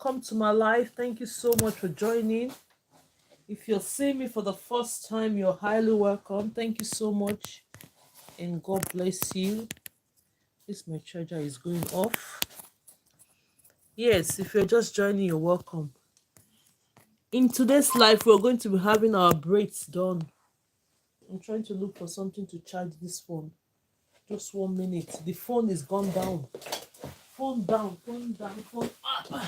welcome to my life. Thank you so much for joining. If you're seeing me for the first time, you're highly welcome. Thank you so much, and God bless you. This my charger is going off. Yes, if you're just joining, you're welcome. In today's life, we're going to be having our braids done. I'm trying to look for something to charge this phone. Just 1 minute. The phone is gone down. Phone down, phone down, phone up.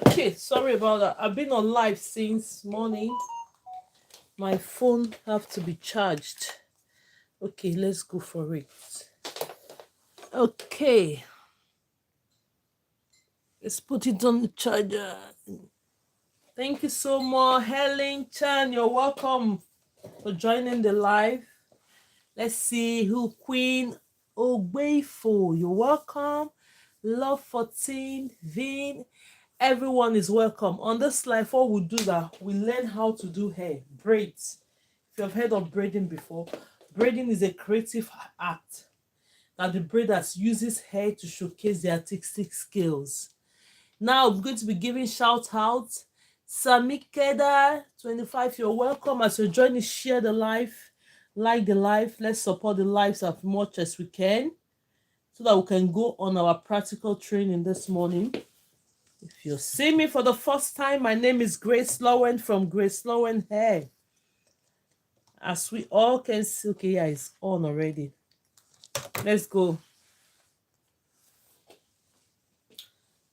Okay, sorry about that. I've been on live since morning. My phone have to be charged. Okay, let's go for it. Okay, let's put it on the charger. Thank you so much, Helen Chan. You're welcome for joining the live. Let's see who Queen Ogbeifo. You're welcome. Love 14, Vin. Everyone is welcome. On this live, what we do that we learn how to do hair, braids. If you have heard of braiding before, braiding is a creative act that the braiders uses hair to showcase their artistic skills. Now I'm going to be giving shout outs. Samikeda 25, you're welcome. As you're joining, share the live, like the live. Let's support the lives as much as we can so that we can go on our practical training this morning. If you see me for the first time, my name is GraceLawendhair from GraceLawendhair. As we all can see, okay, yeah, it's on already. Let's go.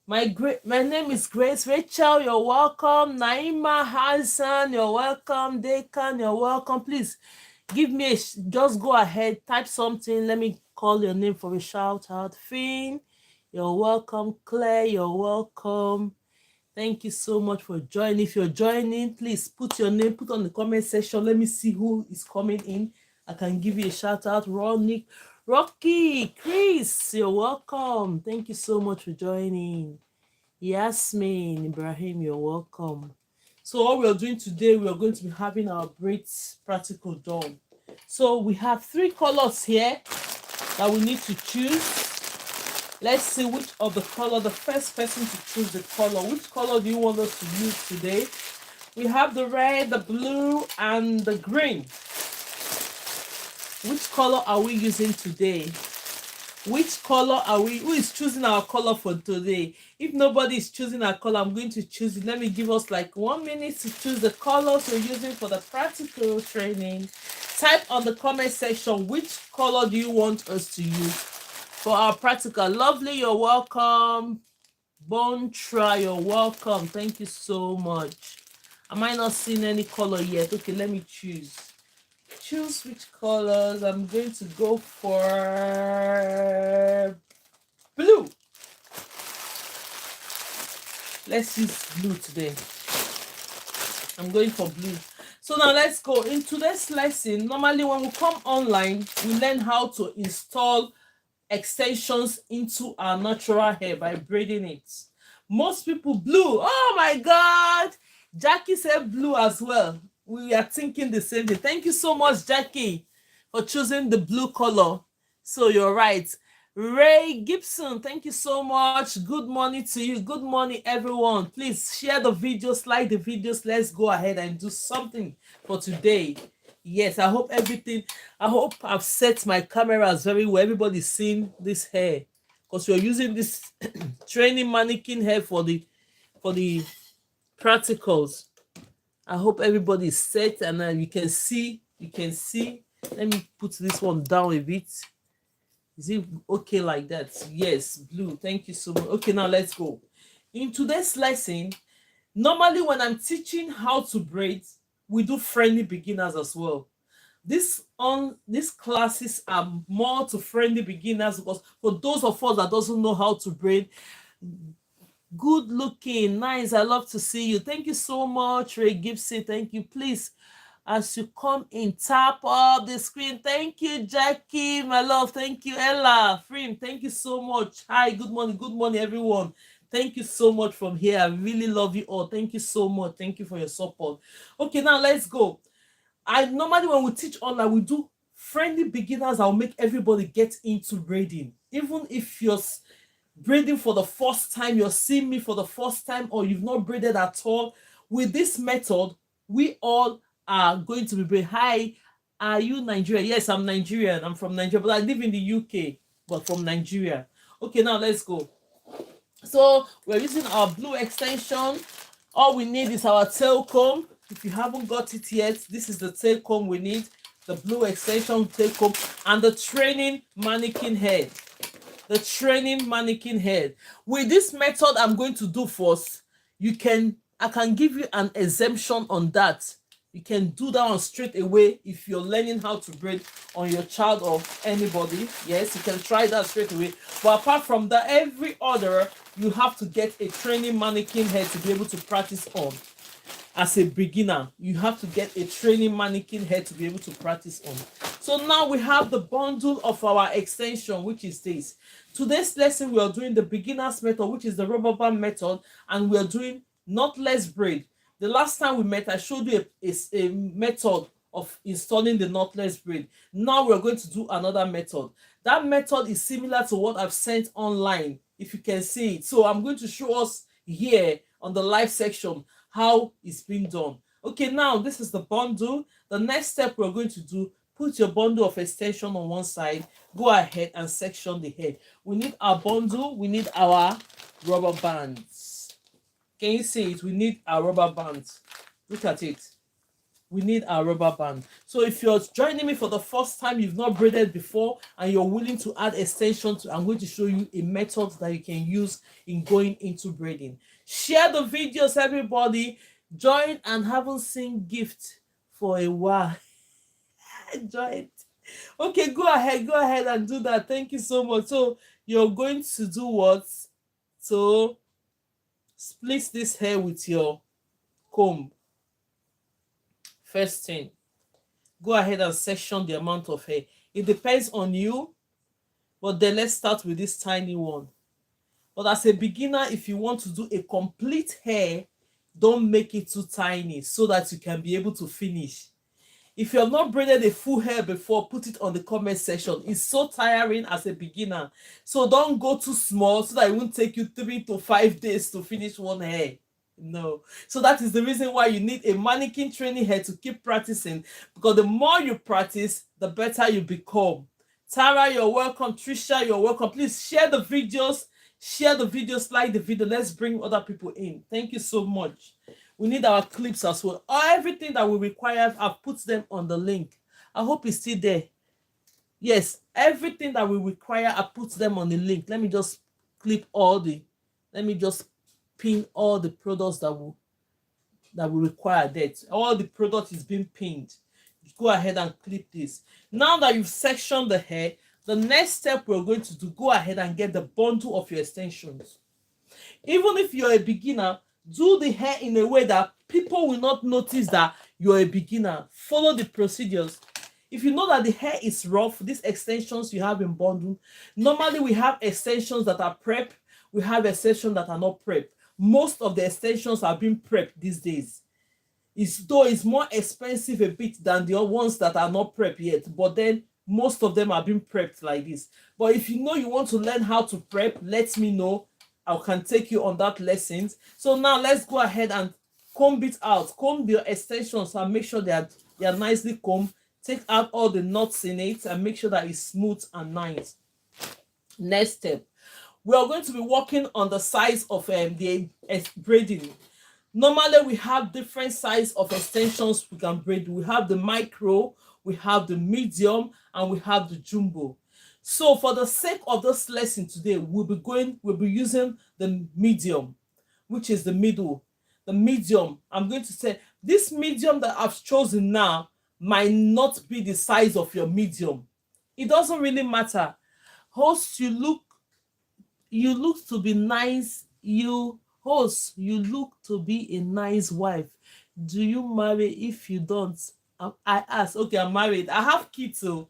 My name is Grace. Rachel, you're welcome. Naima Hassan, you're welcome. Dekan, you're welcome. Please give me just go ahead, type something. Let me call your name for a shout out. Finn, you're welcome. Claire, you're welcome. Thank you so much for joining. If you're joining, please put your name, put on the comment section. Let me see who is coming in. I can give you a shout out. Ronnie, Rocky, Chris, you're welcome. Thank you so much for joining. Yasmin, Ibrahim, you're welcome. So what we're doing today, we're going to be having our braids practical done. So we have 3 colors here that we need to choose. Let's see which of the color, the first person to choose the color. Which color do you want us to use today? We have the red, the blue, and the green. Which color are we using today? Which color are we? Who is choosing our color for today? If nobody is choosing our color, I'm going to choose it. Let me give us like 1 minute to choose the colors we're using for the practical training. Type on the comment section which color do you want us to use for our practical. Lovely, you're welcome. Bontra, you're welcome. Thank you so much. Am I not seeing any color yet? Okay, let me choose. Choose which colors. I'm going to go for blue. Let's use blue today. I'm going for blue. So now let's go. In today's lesson, normally when we come online, we learn how to install extensions into our natural hair by braiding it. Most people blue. Oh my God. Jackie said blue as well. We are thinking the same thing. Thank you so much, Jackie, for choosing the blue color. So you're right. Ray Gibson, thank you so much. Good morning to you. Good morning, everyone. Please share the videos, like the videos. Let's go ahead and do something for today. Yes, I hope I've set my cameras very well. Everybody's seeing this hair because we're using this training mannequin hair for the practicals. I hope everybody's set and you can see. Let me put this one down a bit. Is it okay like that? Yes, blue. Thank you so much. Okay, now let's go. In today's lesson, normally when I'm teaching how to braid, we do friendly beginners as well. These classes are more to friendly beginners because for those of us that doesn't know how to braid, good looking, nice. I love to see you. Thank you so much, Ray Gibson. Thank you. Please, as you come in, tap up the screen. Thank you, Jackie, my love. Thank you, Ella, Frim. Thank you so much. Hi, good morning, everyone. Thank you so much from here. I really love you all. Thank you so much. Thank you for your support. Okay, now let's go. I normally when we teach online, we do friendly beginners. I'll make everybody get into braiding. Even if you're braiding for the first time, you're seeing me for the first time, or you've not braided at all, with this method, we all are going to be braid. Hi, are you Nigerian? Yes, I'm Nigerian. I'm from Nigeria, but I live in the UK, but from Nigeria. Okay, now let's go. So we're using our blue extension. All we need is our tail comb. If you haven't got it yet, this is the tail comb we need, the blue extension tail comb, and the training mannequin head. The training mannequin head. With this method I'm going to do first, I can give you an exemption on that. You can do that one straight away if you're learning how to braid on your child or anybody. Yes, you can try that straight away. But apart from that, every other, you have to get a training mannequin head to be able to practice on. As a beginner, you have to get a training mannequin head to be able to practice on. So now we have the bundle of our extension, which is this. Today's lesson, we are doing the beginner's method, which is the rubber band method, and we are doing knotless braid. The last time we met, I showed you a method of installing the knotless braid. Now we're going to do another method. That method is similar to what I've sent online, if you can see it. So I'm going to show us here on the live section how it's being done. Okay, now this is the bundle. The next step we're going to do, put your bundle of extension on one side, go ahead and section the head. We need our bundle, we need our rubber bands. Can you see it? We need our rubber bands. Look at it. We need our rubber band. So if you're joining me for the first time, you've not braided before, and you're willing to add extension to, I'm going to show you a method that you can use in going into braiding. Share the videos, everybody. Join and haven't seen gift for a while. Enjoy it. Okay, go ahead and do that. Thank you so much. So you're going to do what? So split this hair with your comb. First thing, go ahead and section the amount of hair. It depends on you, but then let's start with this tiny one. But as a beginner, if you want to do a complete hair, don't make it too tiny so that you can be able to finish. If you have not braided a full hair before, put it on the comment section. It's so tiring as a beginner. So don't go too small so that it won't take you 3 to 5 days to finish one hair. No. So that is the reason why you need a mannequin training hair to keep practicing, because the more you practice, the better you become. Tara, you're welcome. Trisha, you're welcome. Please share the videos, like the video. Let's bring other people in. Thank you so much. We need our clips as well. Everything that we require, I've put them on the link. I hope it's still there. Yes, everything that we require, I put them on the link. Let me just pin all the products that we require. That all the product is being pinned. Go ahead and clip this. Now that you've sectioned the hair, the next step we're going to do, go ahead and get the bundle of your extensions. Even if you're a beginner, do the hair in a way that people will not notice that you're a beginner. Follow the procedures. If you know that the hair is rough, these extensions you have in bundle, normally we have extensions that are prep, we have extensions that are not prep. Most of the extensions are being prepped these days. Though it's more expensive a bit than the ones that are not prepped yet, but then most of them are being prepped like this. But if you know you want to learn how to prep, let me know. I can take you on that lessons. So now let's go ahead and comb it out. Comb your extensions and make sure they are nicely combed. Take out all the knots in it and make sure that it's smooth and nice. Next step, we are going to be working on the size of the braiding. Normally we have different size of extensions we can braid. We have the micro, we have the medium, and we have the jumbo. So for the sake of this lesson today, we'll be using the medium, which is the middle. The medium, I'm going to say this medium that I've chosen now might not be the size of your medium. It doesn't really matter. Host, you look to be nice. You look to be a nice wife. Do you marry? If you don't, I ask. Okay, I'm married. I have kids too.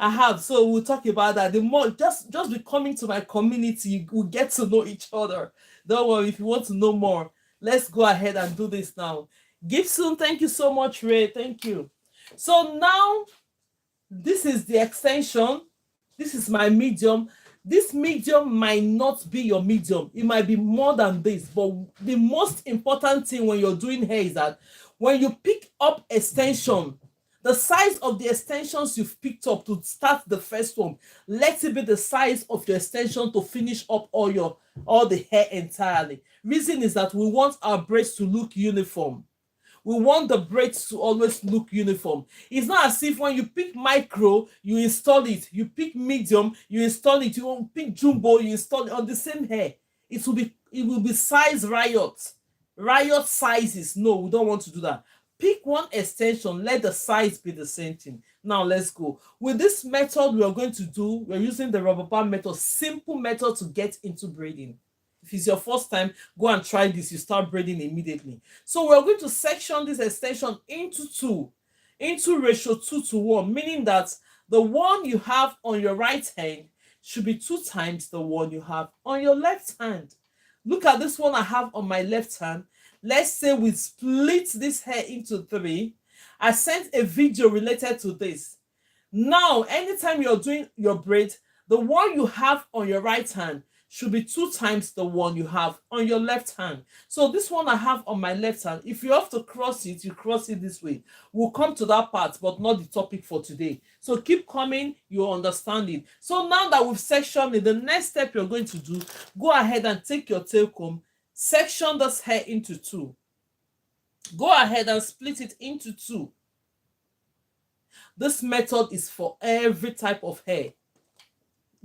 I have, so we'll talk about that. The more just be coming to my community, we'll get to know each other. Don't worry, if you want to know more, let's go ahead and do this now. Gibson, thank you so much, Ray. Thank you. So now This is the extension. This is my medium. This medium might not be your medium. It might be more than this. But the most important thing when you're doing hair is that when you pick up extension, the size of the extensions you've picked up to start the first one, let it be the size of your extension to finish up all the hair entirely. Reason is that we want our braids to look uniform. We want the braids to always look uniform. It's not as if when you pick micro, you install it. You pick medium, you install it. You pick jumbo, you install it on the same hair. It will be size riot. Riot sizes. No, we don't want to do that. Pick one extension, let the size be the same thing. Now let's go. With this method we're using the rubber band method, simple method to get into braiding. If it's your first time, go and try this. You start braiding immediately. So we're going to section this extension into ratio 2:1, meaning that the one you have on your right hand should be 2 times the one you have on your left hand. Look at this one I have on my left hand. Let's say we split this hair into 3. I sent a video related to this. Now, anytime you're doing your braid, the one you have on your right hand should be 2 times the one you have on your left hand. So this one I have on my left hand, if you have to cross it, you cross it this way. We'll come to that part, but not the topic for today. So keep coming, you'll understand it. So now that we've sectioned it, the next step you're going to do, go ahead and take your tail comb, section this hair into 2. Go ahead and split it into 2. This method is for every type of hair.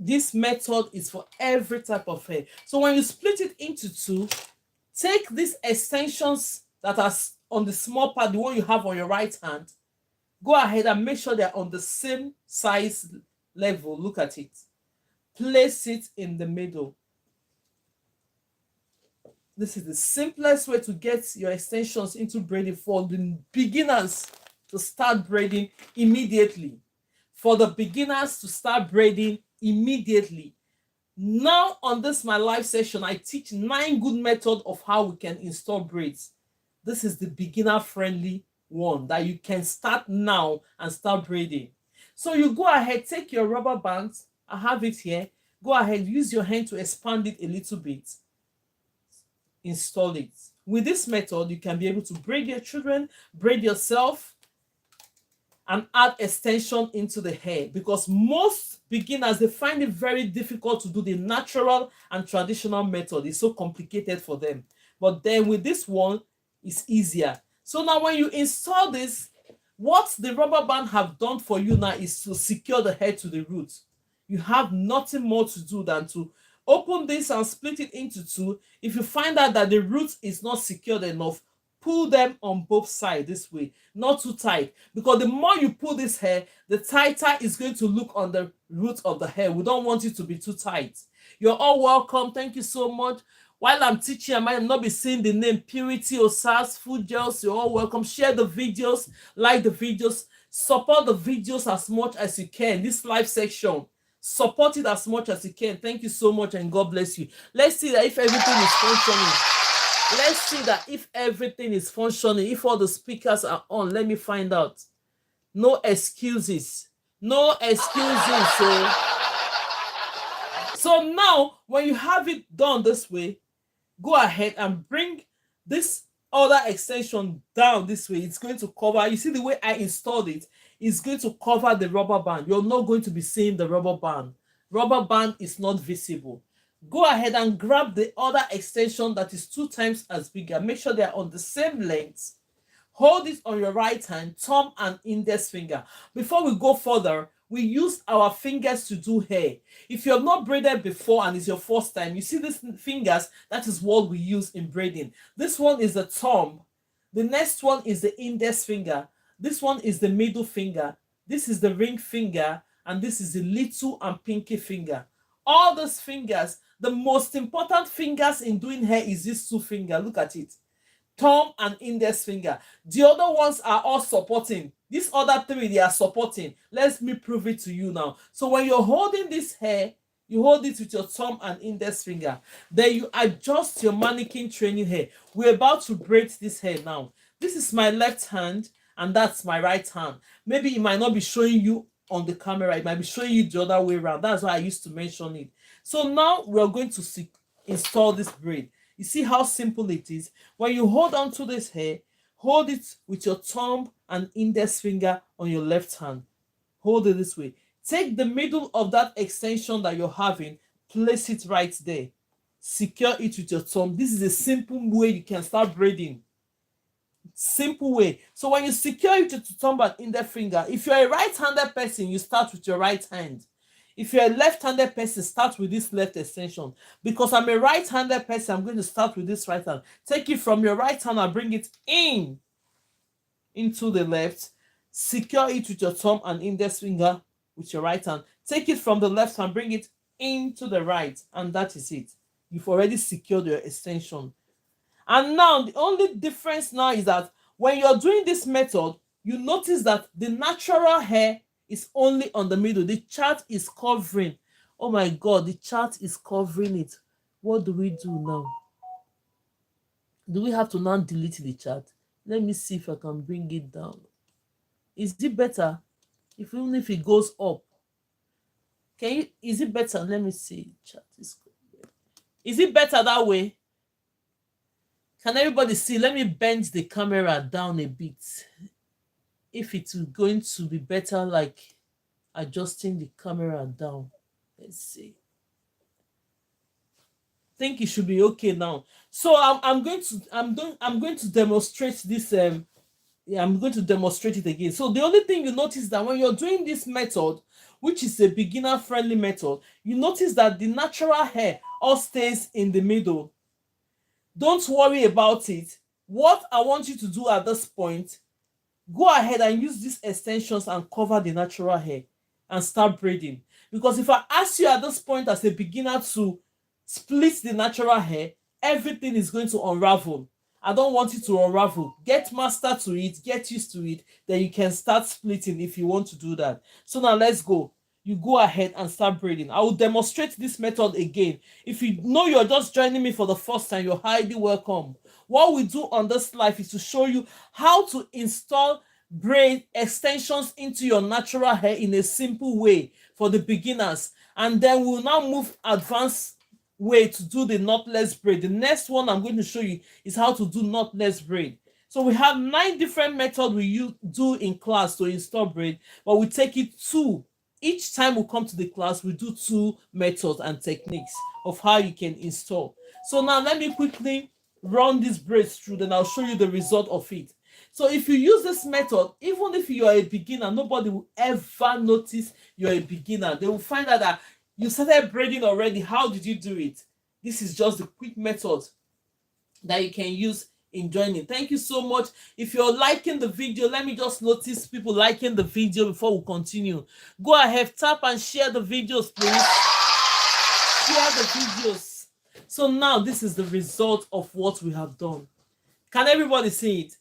This method is for every type of hair. So when you split it into 2, take these extensions that are on the small part, the one you have on your right hand, go ahead and make sure they're on the same size level. Look at it. Place it in the middle. This is the simplest way to get your extensions into braiding for the beginners to start braiding immediately. For the beginners to start braiding immediately. Now on this my live session, I teach 9 good methods of how we can install braids. This is the beginner friendly one that you can start now and start braiding. So you go ahead, take your rubber band. I have it here. Go ahead, use your hand to expand it a little bit. Install it. With this method, you can be able to braid your children, braid yourself, and add extension into the hair, because most beginners, they find it very difficult to do the natural and traditional method. It's so complicated for them. But then with this one, it's easier. So now when you install this, what the rubber band have done for you now is to secure the hair to the root. You have nothing more to do than to open this and split it into 2. If you find out that the root is not secured enough, pull them on both sides this way, not too tight, because the more you pull this hair, the tighter it's going to look on the root of the hair. We don't want it to be too tight. You're all welcome. Thank you so much. While I'm teaching, I might not be seeing the name Purity or SARS Food Gels. You're all welcome. Share the videos, like the videos, support the videos as much as you can. This live section, support it as much as you can. Thank you so much, and God bless you. Let's see that if everything is functioning. Let's see that if everything is functioning, if all the speakers are on. Let me find out. No excuses. No excuses. So now, when you have it done this way, go ahead and bring this other extension down this way. It's going to cover, you see the way I installed it, it's going to cover the rubber band. You're not going to be seeing the rubber band. Rubber band is not visible. Go ahead and grab the other extension that is 2 times as bigger. Make sure they're on the same length. Hold it on your right hand, thumb and index finger. Before we go further, we use our fingers to do hair. If you have not braided before and it's your first time, you see these fingers, that is what we use in braiding. This one is the thumb. The next one is the index finger. This one is the middle finger. This is the ring finger. And this is the little and pinky finger. All those fingers, the most important fingers in doing hair is these 2 fingers. Look at it. Thumb and index finger. The other ones are all supporting. These other 3, they are supporting. Let me prove it to you now. So when you're holding this hair, you hold it with your thumb and index finger. Then you adjust your mannequin training hair. We're about to braid this hair now. This is my left hand and that's my right hand. Maybe it might not be showing you on the camera, it might be showing you the other way around. That's why I used to mention it. So now we're going to install this braid. You see how simple it is? When you hold on to this hair, hold it with your thumb and index finger on your left hand. Hold it this way. Take the middle of that extension that you're having, place it right there. Secure it with your thumb. This is a simple way you can start braiding. Simple way. So when you secure it with your thumb and index finger, if you're a right-handed person, you start with your right hand. If you're a left-handed person, start with this left extension. Because I'm a right-handed person, I'm going to start with this right hand. Take it from your right hand and bring it into the left. Secure it with your thumb and index finger with your right hand. Take it from the left and bring it into the right, and that is it. You've already secured your extension. And now the only difference now is that when you're doing this method, you notice that the natural hair is only on the middle. The chart is covering. Oh my God, the chart is covering it. What do we do now? Do we have to now delete the chart? Let me see if I can bring it down. Is it better even if it goes up? Is it better? Let me see. Chart is it better that way? Can everybody see? Let me bend the camera down a bit. If it's going to be better, like adjusting the camera down. Let's see. I think it should be okay now. So I'm going to demonstrate this. I'm going to demonstrate it again. So the only thing you notice that when you're doing this method, which is a beginner-friendly method, you notice that the natural hair all stays in the middle. Don't worry about it. What I want you to do at this point, go ahead and use these extensions and cover the natural hair and start braiding. Because if I ask you at this point as a beginner to split the natural hair, everything is going to unravel. I don't want you to unravel. Get master to it, get used to it, then you can start splitting if you want to do that. So now let's go. You go ahead and start braiding. I will demonstrate this method again. If you know you're just joining me for the first time, you're highly welcome. What we do on this live is to show you how to install braid extensions into your natural hair in a simple way for the beginners. And then we'll now move advanced way to do the knotless braid. The next one I'm going to show you is how to do knotless braid. So we have 9 different methods we do in class to install braid, but we take it 2. Each time we come to the class, we do 2 methods and techniques of how you can install. So now let me quickly run these braids through, then I'll show you the result of it. So if you use this method, even if you are a beginner, nobody will ever notice you're a beginner. They will find out that you started braiding already. How did you do it? This is just the quick method that you can use in joining. Thank you so much. If you're liking the video, let me just notice people liking the video before we continue. Go ahead, tap and share the videos, please. Share the videos. So now this is the result of what we have done. Can everybody see it?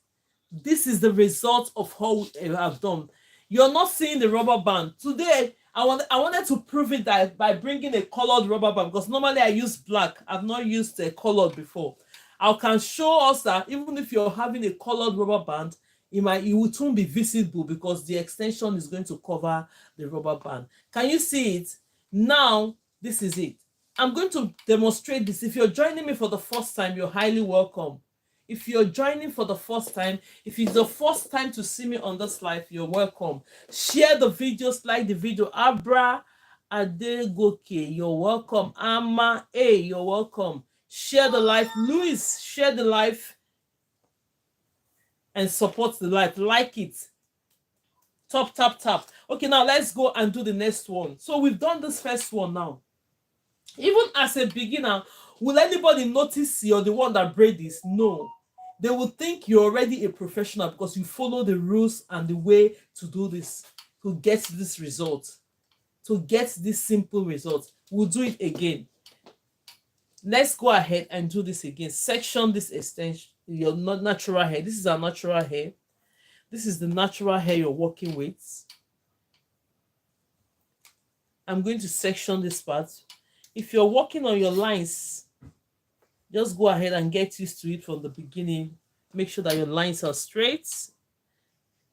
This is the result of how we have done. You're not seeing the rubber band. Today, I wanted to prove it that by bringing a colored rubber band, because normally I use black. I've not used a colored before. I can show us that even if you're having a colored rubber band, it won't be visible because the extension is going to cover the rubber band. Can you see it? Now, this is it. I'm going to demonstrate this. If you're joining me for the first time, you're highly welcome. If you're joining for the first time, if it's the first time to see me on this live, you're welcome. Share the videos, like the video. Abra Adegoke, you're welcome. Ama A, you're welcome. Share the live. Louis, share the live and support the live. Like it. Tap, tap, tap. Okay, now let's go and do the next one. So we've done this first one now. Even as a beginner, will anybody notice you're the one that braid this? No. They will think you're already a professional because you follow the rules and the way to do this, to get this result, to get this simple result. We'll do it again. Let's go ahead and do this again. Section this extension, your natural hair. This is our natural hair. This is the natural hair you're working with. I'm going to section this part. If you're working on your lines, just go ahead and get used to it from the beginning. Make sure that your lines are straight.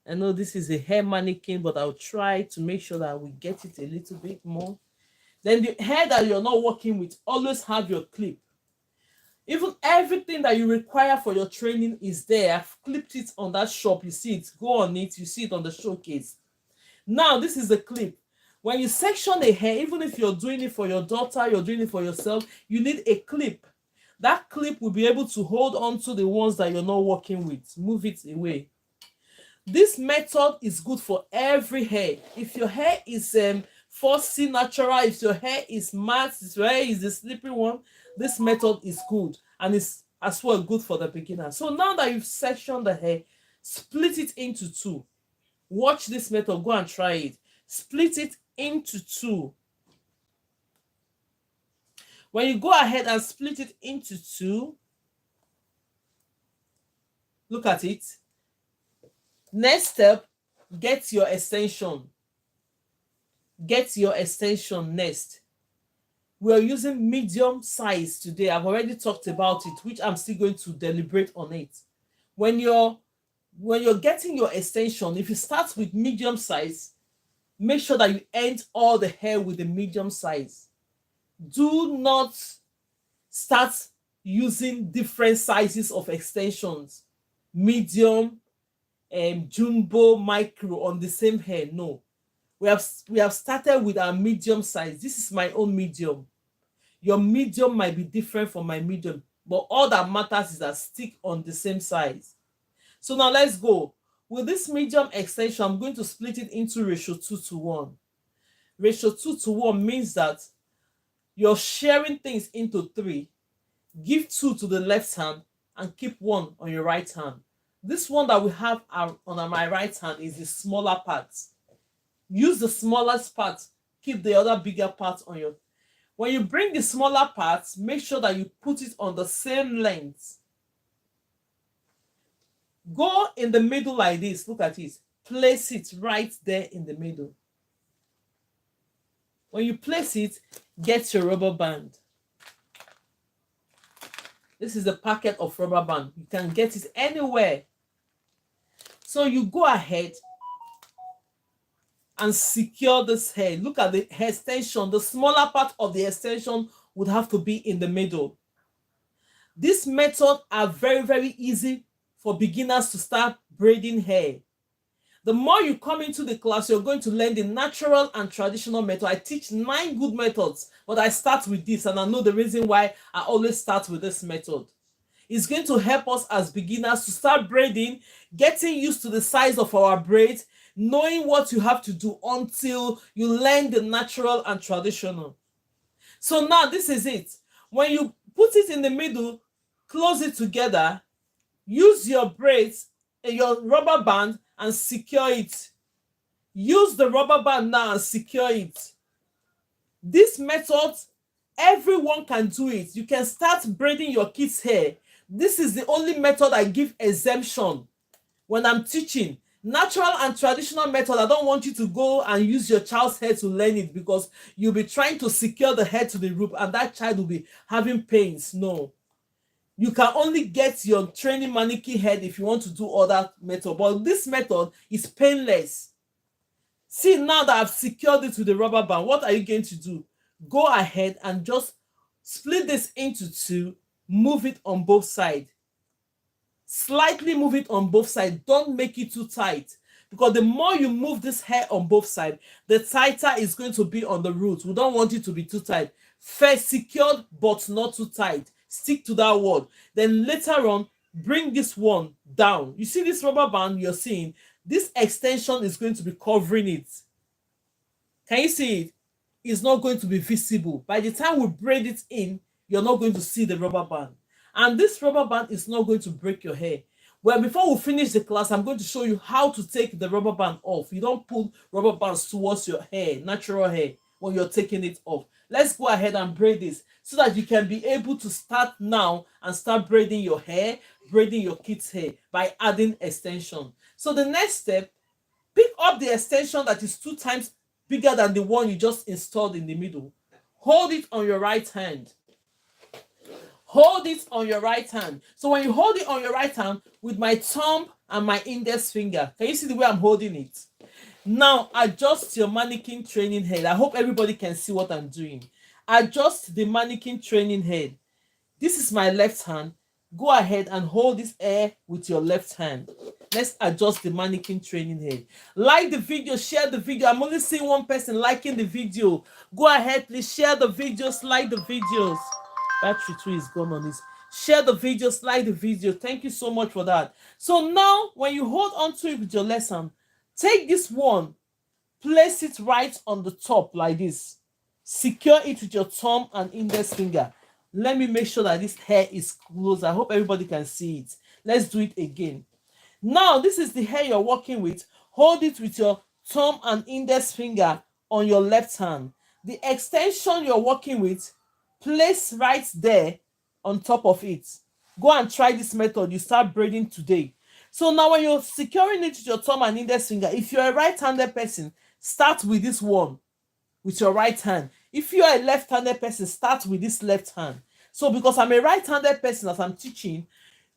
I know this is a hair mannequin, but I'll try to make sure that we get it a little bit more. Then the hair that you're not working with, always have your clip. Even everything that you require for your training is there. I've clipped it on that shop. You see it, go on it, you see it on the showcase. Now, this is the clip. When you section a hair, even if you're doing it for your daughter, you're doing it for yourself, you need a clip. That clip will be able to hold on to the ones that you're not working with. Move it away. This method is good for every hair. If your hair is fussy natural, if your hair is matte, if your hair is the slippery one, this method is good and it's as well good for the beginner. So now that you've sectioned the hair, split it into two. Watch this method, go and try it. Split it into two. When you go ahead and split it into two, look at it. Next step, get your extension. Get your extension next. We're using medium size today. I've already talked about it, which I'm still going to deliberate on it. When you're getting your extension, if you start with medium size, make sure that you end all the hair with the medium size. Do not start using different sizes of extensions, medium, jumbo, micro on the same hair. No, we have started with our medium size. This is my own medium. Your medium might be different from my medium, but all that matters is that stick on the same size. So now let's go. With this medium extension, I'm going to split it into ratio 2:1. Ratio 2:1 means that you're sharing things into 3. Give 2 to the left hand and keep 1 on your right hand. This one that we have on my right hand is the smaller part. Use the smallest part. Keep the other bigger part on your. When you bring the smaller parts, make sure that you put it on the same length. Go in the middle like this. Look at it. Place it right there in the middle. When you place it, get your rubber band. This is a packet of rubber band. You can get it anywhere. So you go ahead and secure this hair. Look at the hair extension. The smaller part of the extension would have to be in the middle. These methods are very, very easy for beginners to start braiding hair. The more you come into the class, you're going to learn the natural and traditional method. I teach 9 good methods, but I start with this, and I know the reason why I always start with this method. It's going to help us as beginners to start braiding, getting used to the size of our braids, knowing what you have to do until you learn the natural and traditional. So now this is it. When you put it in the middle, close it together, use your braids, your rubber band, and secure it. Use the rubber band now and secure it. This method, everyone can do it. You can start braiding your kids' hair. This is the only method I give exemption when I'm teaching. Natural and traditional method, I don't want you to go and use your child's hair to learn it, because you'll be trying to secure the hair to the root and that child will be having pains. No. You can only get your training mannequin head if you want to do other method. But this method is painless. See, now that I've secured it with the rubber band, what are you going to do? Go ahead and just split this into 2. Move it on both sides. Slightly move it on both sides. Don't make it too tight, because the more you move this hair on both sides, the tighter it's going to be on the root. We don't want it to be too tight. First, secured but not too tight. Stick to that word. Then later on, bring this one down. You see this rubber band you're seeing? This extension is going to be covering it. Can you see it? It's not going to be visible. By the time we braid it in, you're not going to see the rubber band. And this rubber band is not going to break your hair. Well, before we finish the class, I'm going to show you how to take the rubber band off. You don't pull rubber bands towards your hair, natural hair, when you're taking it off. Let's go ahead and braid this so that you can be able to start now and start braiding your hair, braiding your kids' hair by adding extension. So the next step, pick up the extension that is 2 times bigger than the one you just installed in the middle. Hold it on your right hand. hold it on your right hand. So when you hold it on your right hand with my thumb and my index finger, can you see the way I'm holding it? Now adjust your mannequin training head. I hope everybody can see what I'm doing. Adjust the mannequin training head. This is my left hand. Go ahead and hold this air with your left hand. Let's adjust the mannequin training head. Like the video, share the video. I'm only seeing one person liking the video. Go ahead, please share the videos, like the videos. Battery 2 is gone on this. Share the videos, like the video. Thank you so much for that. So now, when you hold on to it with your left hand, take this one, place it right on the top like this. Secure it with your thumb and index finger. Let me make sure that this hair is closed. I hope everybody can see it. Let's do it again. Now, this is the hair you're working with. Hold it with your thumb and index finger on your left hand. The extension you're working with, place right there on top of it. Go and try this method. You start braiding today. So now when you're securing it with your thumb and index finger, if you're a right-handed person, start with this one with your right hand. If you are a left-handed person, start with this left hand. So because I'm a right-handed person, as I'm teaching,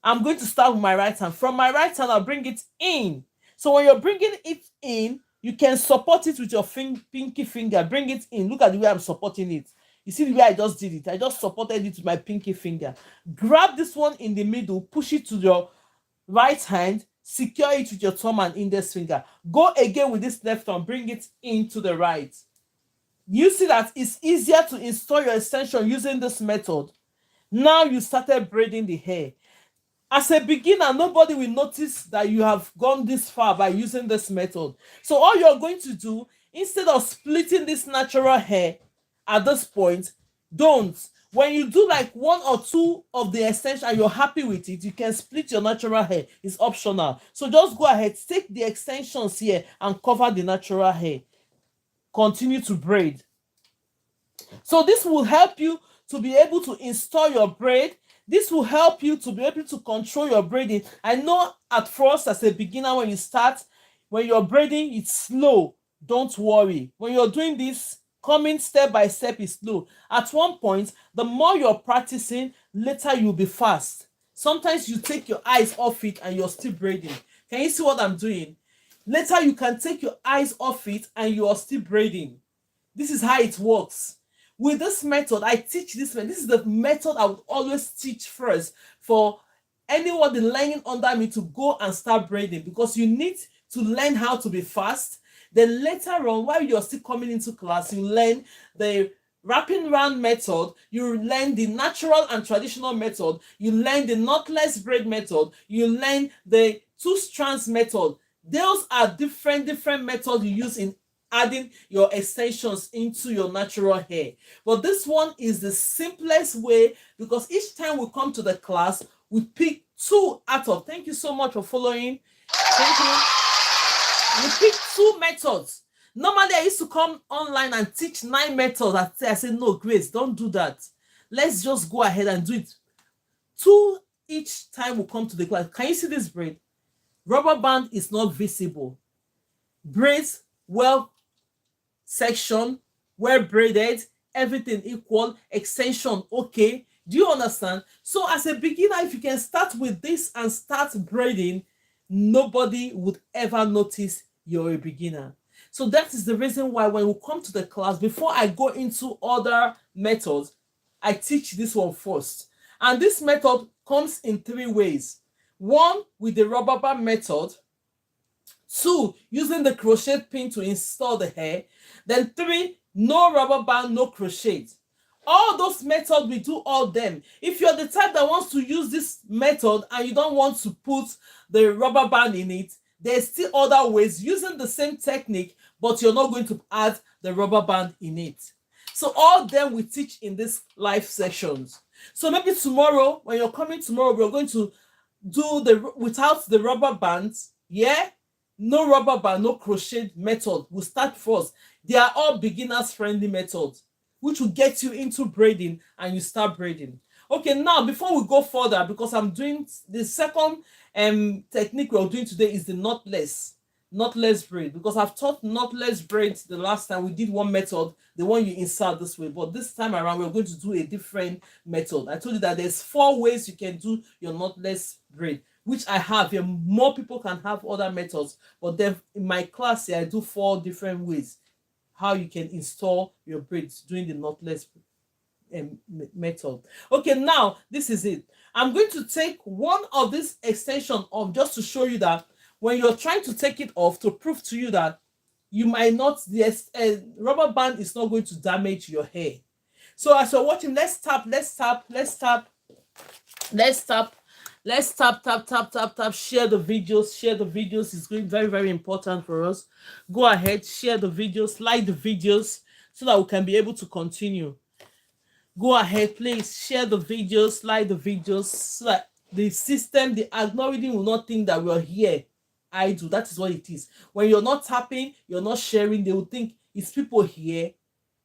I'm going to start with my right hand. From my right hand, I'll bring it in. So when you're bringing it in, you can support it with your pinky finger. Bring it in. Look at the way I'm supporting it. You see the way I just did it? I just supported it with my pinky finger. Grab this one in the middle, push it to your right hand, secure it with your thumb and index finger. Go again with this left arm, bring it into the right. You see that it's easier to install your extension using this method. Now you started braiding the hair. As a beginner, nobody will notice that you have gone this far by using this method. So all you're going to do, instead of splitting this natural hair at this point, don't. When you do like one or two of the extension and you're happy with it, you can split your natural hair. It's optional. So just go ahead, take the extensions here and cover the natural hair. Continue to braid. So this will help you to be able to install your braid. This will help you to be able to control your braiding. I know at first, as a beginner, when you start, when you're braiding, it's slow. Don't worry. When you're doing this, coming step by step is slow. At one point, the more you're practicing, later you'll be fast. Sometimes you take your eyes off it and you're still braiding. Can you see what I'm doing? Later, you can take your eyes off it and you are still braiding. This is how it works. With this method, I teach this method. This is the method I would always teach first for anyone learning under me to go and start braiding, because you need to learn how to be fast. Then later on, while you're still coming into class, you learn the wrapping round method, you learn the natural and traditional method, you learn the knotless braid method, you learn the two strands method. Those are different methods you use in adding your extensions into your natural hair. But this one is the simplest way, because each time we come to the class, we pick two out of. Thank you so much for following. Thank you. We pick two methods. Normally, I used to come online and teach 9 methods. I said, no, Grace, don't do that. Let's just go ahead and do it. 2 each time we come to the class. Can you see this braid? Rubber band is not visible. Braids, well section, well braided, everything equal, extension, okay. Do you understand? So as a beginner, if you can start with this and start braiding, nobody would ever notice you're a beginner. So that is the reason why when we come to the class, before I go into other methods, I teach this one first. And this method comes in 3 ways. 1, with the rubber band method. 2, using the crochet pin to install the hair. Then 3, no rubber band, no crochet. All those methods, we do all them. If you're the type that wants to use this method and you don't want to put the rubber band in it, there's still other ways using the same technique, but you're not going to add the rubber band in it. So all them we teach in this live sessions. So maybe tomorrow, when you're coming tomorrow, we're going to do the without the rubber bands. Yeah, no rubber band, no crochet method. We'll start first. They are all beginners friendly methods, which will get you into braiding and you start braiding. Okay, now before we go further, because I'm doing the second technique we're doing today is the knotless. knotless braid, because I've taught knotless braids the last time. We did one method, the one you insert this way, but this time around we're going to do a different method. I told you that there's 4 ways you can do your knotless braid, which I have here. More people can have other methods, but then in my class here I do 4 different ways how you can install your braids doing the knotless method. Okay, now this is it. I'm going to take one of this extension off just to show you that when you're trying to take it off, to prove to you that you might not, the rubber band is not going to damage your hair. So as you're watching, let's tap, share the videos. Is going very, very important for us. Go ahead, share the videos, like the videos, so that we can be able to continue. Go ahead, please share the videos, like the videos, so that the system, the algorithm will not think that we're here idle. That is what it is. When you're not tapping, you're not sharing, they will think it's people here.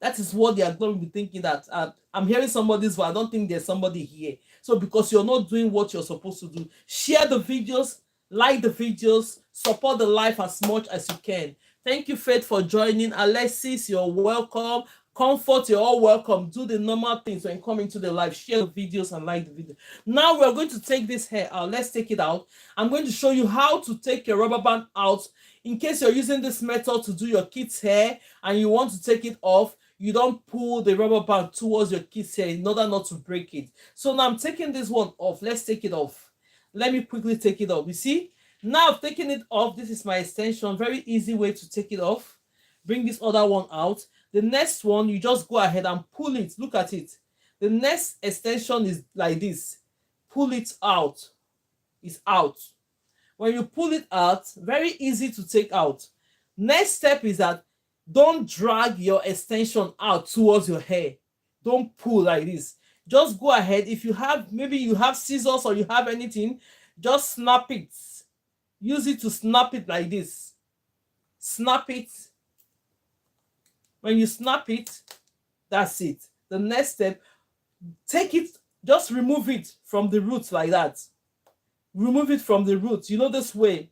That is what the algorithm will be thinking, that I'm hearing somebody's voice, I don't think there's somebody here. So because you're not doing what you're supposed to do, share the videos, like the videos, support the life as much as you can. Thank you, Faith, for joining. Alexis, you're welcome. Comfort, you're all welcome. Do the normal things when coming to the live. Share the videos and like the video. Now we're going to take this hair out. Let's take it out. I'm going to show you how to take your rubber band out. In case you're using this method to do your kids' hair and you want to take it off, you don't pull the rubber band towards your kids' hair in order not to break it. So now I'm taking this one off. Let's take it off. Let me quickly take it off. You see? Now I've taken it off. This is my extension. Very easy way to take it off. Bring this other one out. The next one, you just go ahead and pull it. Look at it. The next extension is like this. Pull it out. It's out. When you pull it out, very easy to take out. Next step is that don't drag your extension out towards your hair. Don't pull like this. Just go ahead. If you have, maybe you have scissors or you have anything, just snap it. Use it to snap it like this. Snap it. When you snap it, that's it. The next step, take it, just remove it from the roots like that. Remove it from the roots, you know, this way.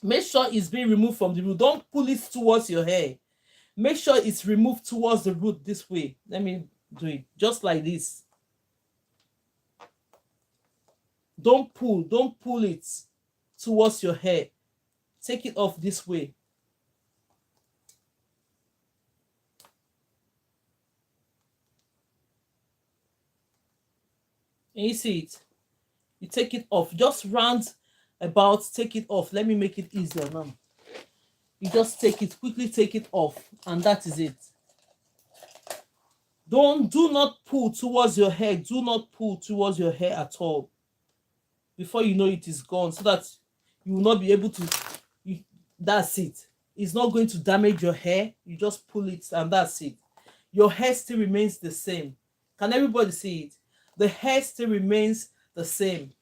Make sure it's being removed from the root. Don't pull it towards your hair. Make sure it's removed towards the root this way. Let me do it just like this. Don't pull it towards your hair. Take it off this way. And you see it? You take it off. Just round about, take it off. Let me make it easier now. You just take it, quickly take it off, and that is it. Do not pull towards your hair. Do not pull towards your hair at all. Before you know it is gone, so that you will not be able to, that's it. It's not going to damage your hair. You just pull it and that's it. Your hair still remains the same. Can everybody see it? The hair still remains the same.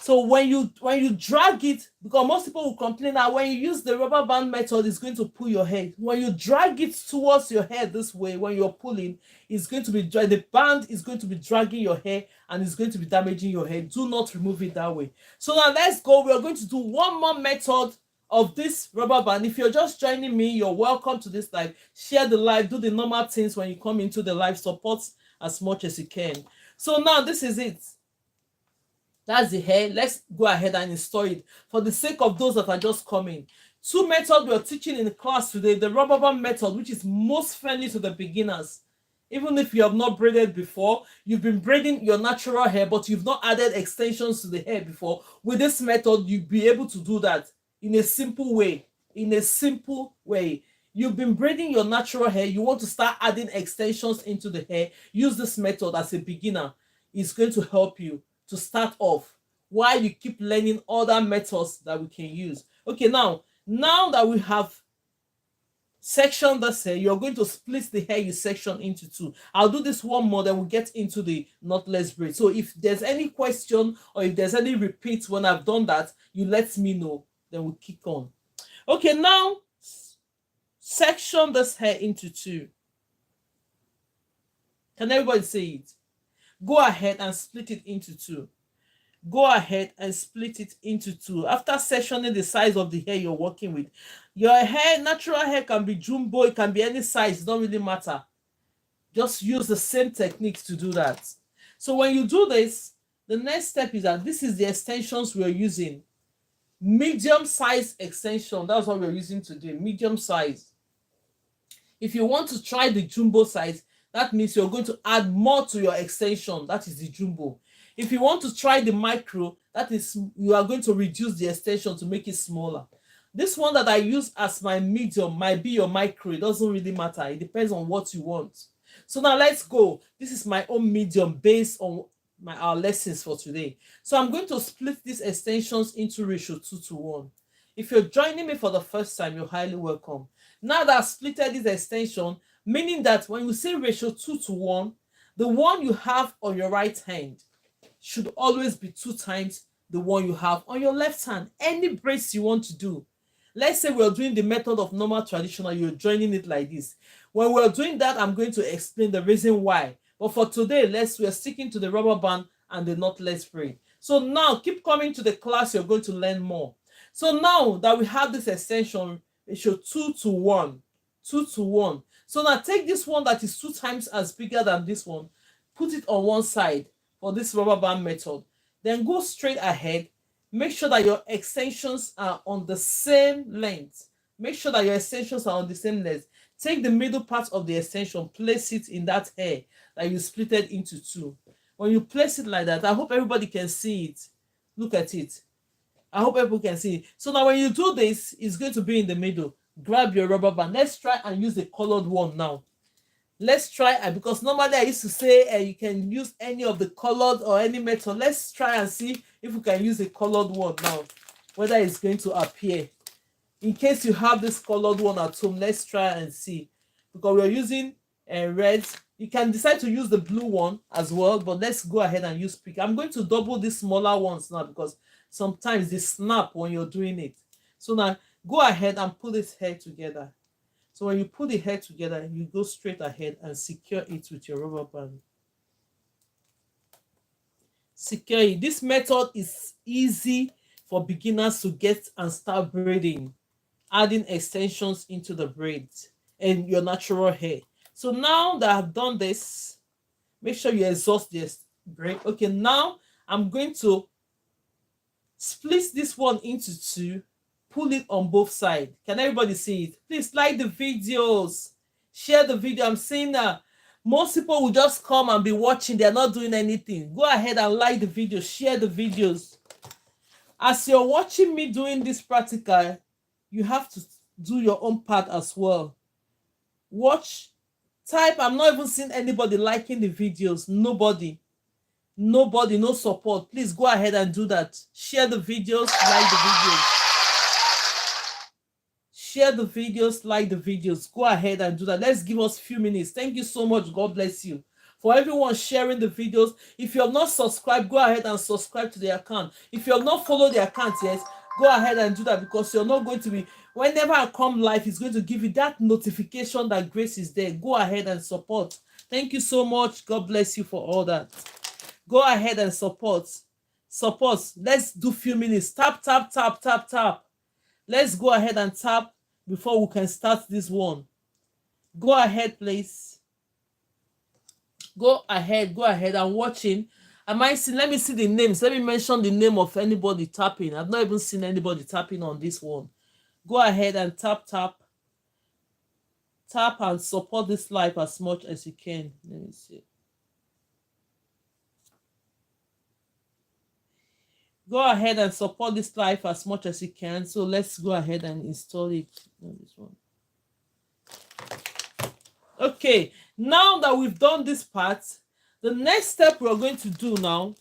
So when you drag it, because most people will complain that when you use the rubber band method, it's going to pull your hair. When you drag it towards your hair this way, when you're pulling, it's going to be the band is going to be dragging your hair and it's going to be damaging your hair. Do not remove it that way. So now let's go. We are going to do one more method of this rubber band. If you're just joining me, you're welcome to this live. Share the live, do the normal things when you come into the live, support as much as you can. So now this is it. That's the hair. Let's go ahead and install it for the sake of those that are just coming. 2 methods we're teaching in the class today. The rubber band method, which is most friendly to the beginners. Even if you have not braided before, you've been braiding your natural hair, but you've not added extensions to the hair before. With this method, you'll be able to do that in a simple way. In a simple way. You've been braiding your natural hair. You want to start adding extensions into the hair. Use this method as a beginner. It's going to help you to start off while you keep learning other methods that we can use. Okay, now that we have sectioned this hair, you're going to split the hair you section into 2. I'll do this one more, then we'll get into the knotless braid. So if there's any question or if there's any repeats when I've done that, you let me know, then we'll kick on. Okay, now section this hair into 2. Can everybody see it? Go ahead and split it into 2. go ahead and split it into two. After sectioning the size of the hair you're working with, your hair, natural hair, can be jumbo, it can be any size, it don't really matter. Just use the same techniques to do that. So when you do this, the next step is that this is the extensions we're using. Medium size extension, that's what we're using today, medium size. If you want to try the jumbo size, that means you're going to add more to your extension, that is the jumbo. If you want to try the micro, that is, you are going to reduce the extension to make it smaller. This one that I use as my medium might be your micro, it doesn't really matter, it depends on what you want. So now let's go. This is my own medium based on our lessons for today. So I'm going to split these extensions into ratio 2:1. If you're joining me for the first time, you're highly welcome. Now that I've splitted this extension, meaning that when you say ratio 2:1, the one you have on your right hand should always be 2 times the one you have on your left hand. Any braids you want to do. Let's say we're doing the method of normal traditional, you're joining it like this. When we're doing that, I'm going to explain the reason why. But for today, we're sticking to the rubber band and the knotless braid. So now keep coming to the class, you're going to learn more. So now that we have this extension, ratio 2:1, 2:1. So now take this one that is 2 times as bigger than this one, put it on one side for this rubber band method. Then go straight ahead. Make sure that your extensions are on the same length. Make sure that your extensions are on the same length. Take the middle part of the extension, place it in that hair that you split it into 2. When you place it like that, I hope everybody can see it. Look at it. I hope everyone can see it. So now when you do this, it's going to be in the middle. Grab your rubber band. Let's try and use the colored one now. Let's try, because normally I used to say you can use any of the colored or any method. Let's try and see if we can use a colored one now, whether it's going to appear. In case you have this colored one at home, let's try and see, because we're using reds. You can decide to use the blue one as well, but let's go ahead and use pink. I'm going to double these smaller ones now because sometimes they snap when you're doing it. So now go ahead and pull this hair together. So when you pull the hair together, you go straight ahead and secure it with your rubber band. Secure it. This method is easy for beginners to get and start braiding, adding extensions into the braids and your natural hair. So now that I've done this, make sure you exhaust this braid. Okay, now I'm going to split this one into 2, pull it on both sides. Can everybody see it? Please like the videos, share the video. I'm seeing that most people will just come and be watching, they're not doing anything. Go ahead and like the video, share the videos. As you're watching me doing this practical, you have to do your own part as well. Watch, type. I'm not even seeing anybody liking the videos. Nobody, no support. Please go ahead and do that. Share the videos, like the videos. Share the videos, like the videos. Go ahead and do that. Let's give us a few minutes. Thank you so much. God bless you. For everyone sharing the videos. If you have not subscribed, go ahead and subscribe to the account. If you have not followed the account yet, go ahead and do that, because you're not going to be, whenever I come live, it's going to give you that notification that Grace is there. Go ahead and support. Thank you so much. God bless you for all that. Go ahead and support. Let's do a few minutes. Tap, tap, tap, tap, tap. Let's go ahead and tap before we can start this one. Go ahead, please. Go ahead. I'm watching. Let me see the names. Let me mention the name of anybody tapping. I've not even seen anybody tapping on this one. Go ahead and tap. Tap and support this live as much as you can. Let me see. Go ahead and support this live as much as you can. So let's go ahead and install it on this one. Okay, now that we've done this part, the next step we're going to do now,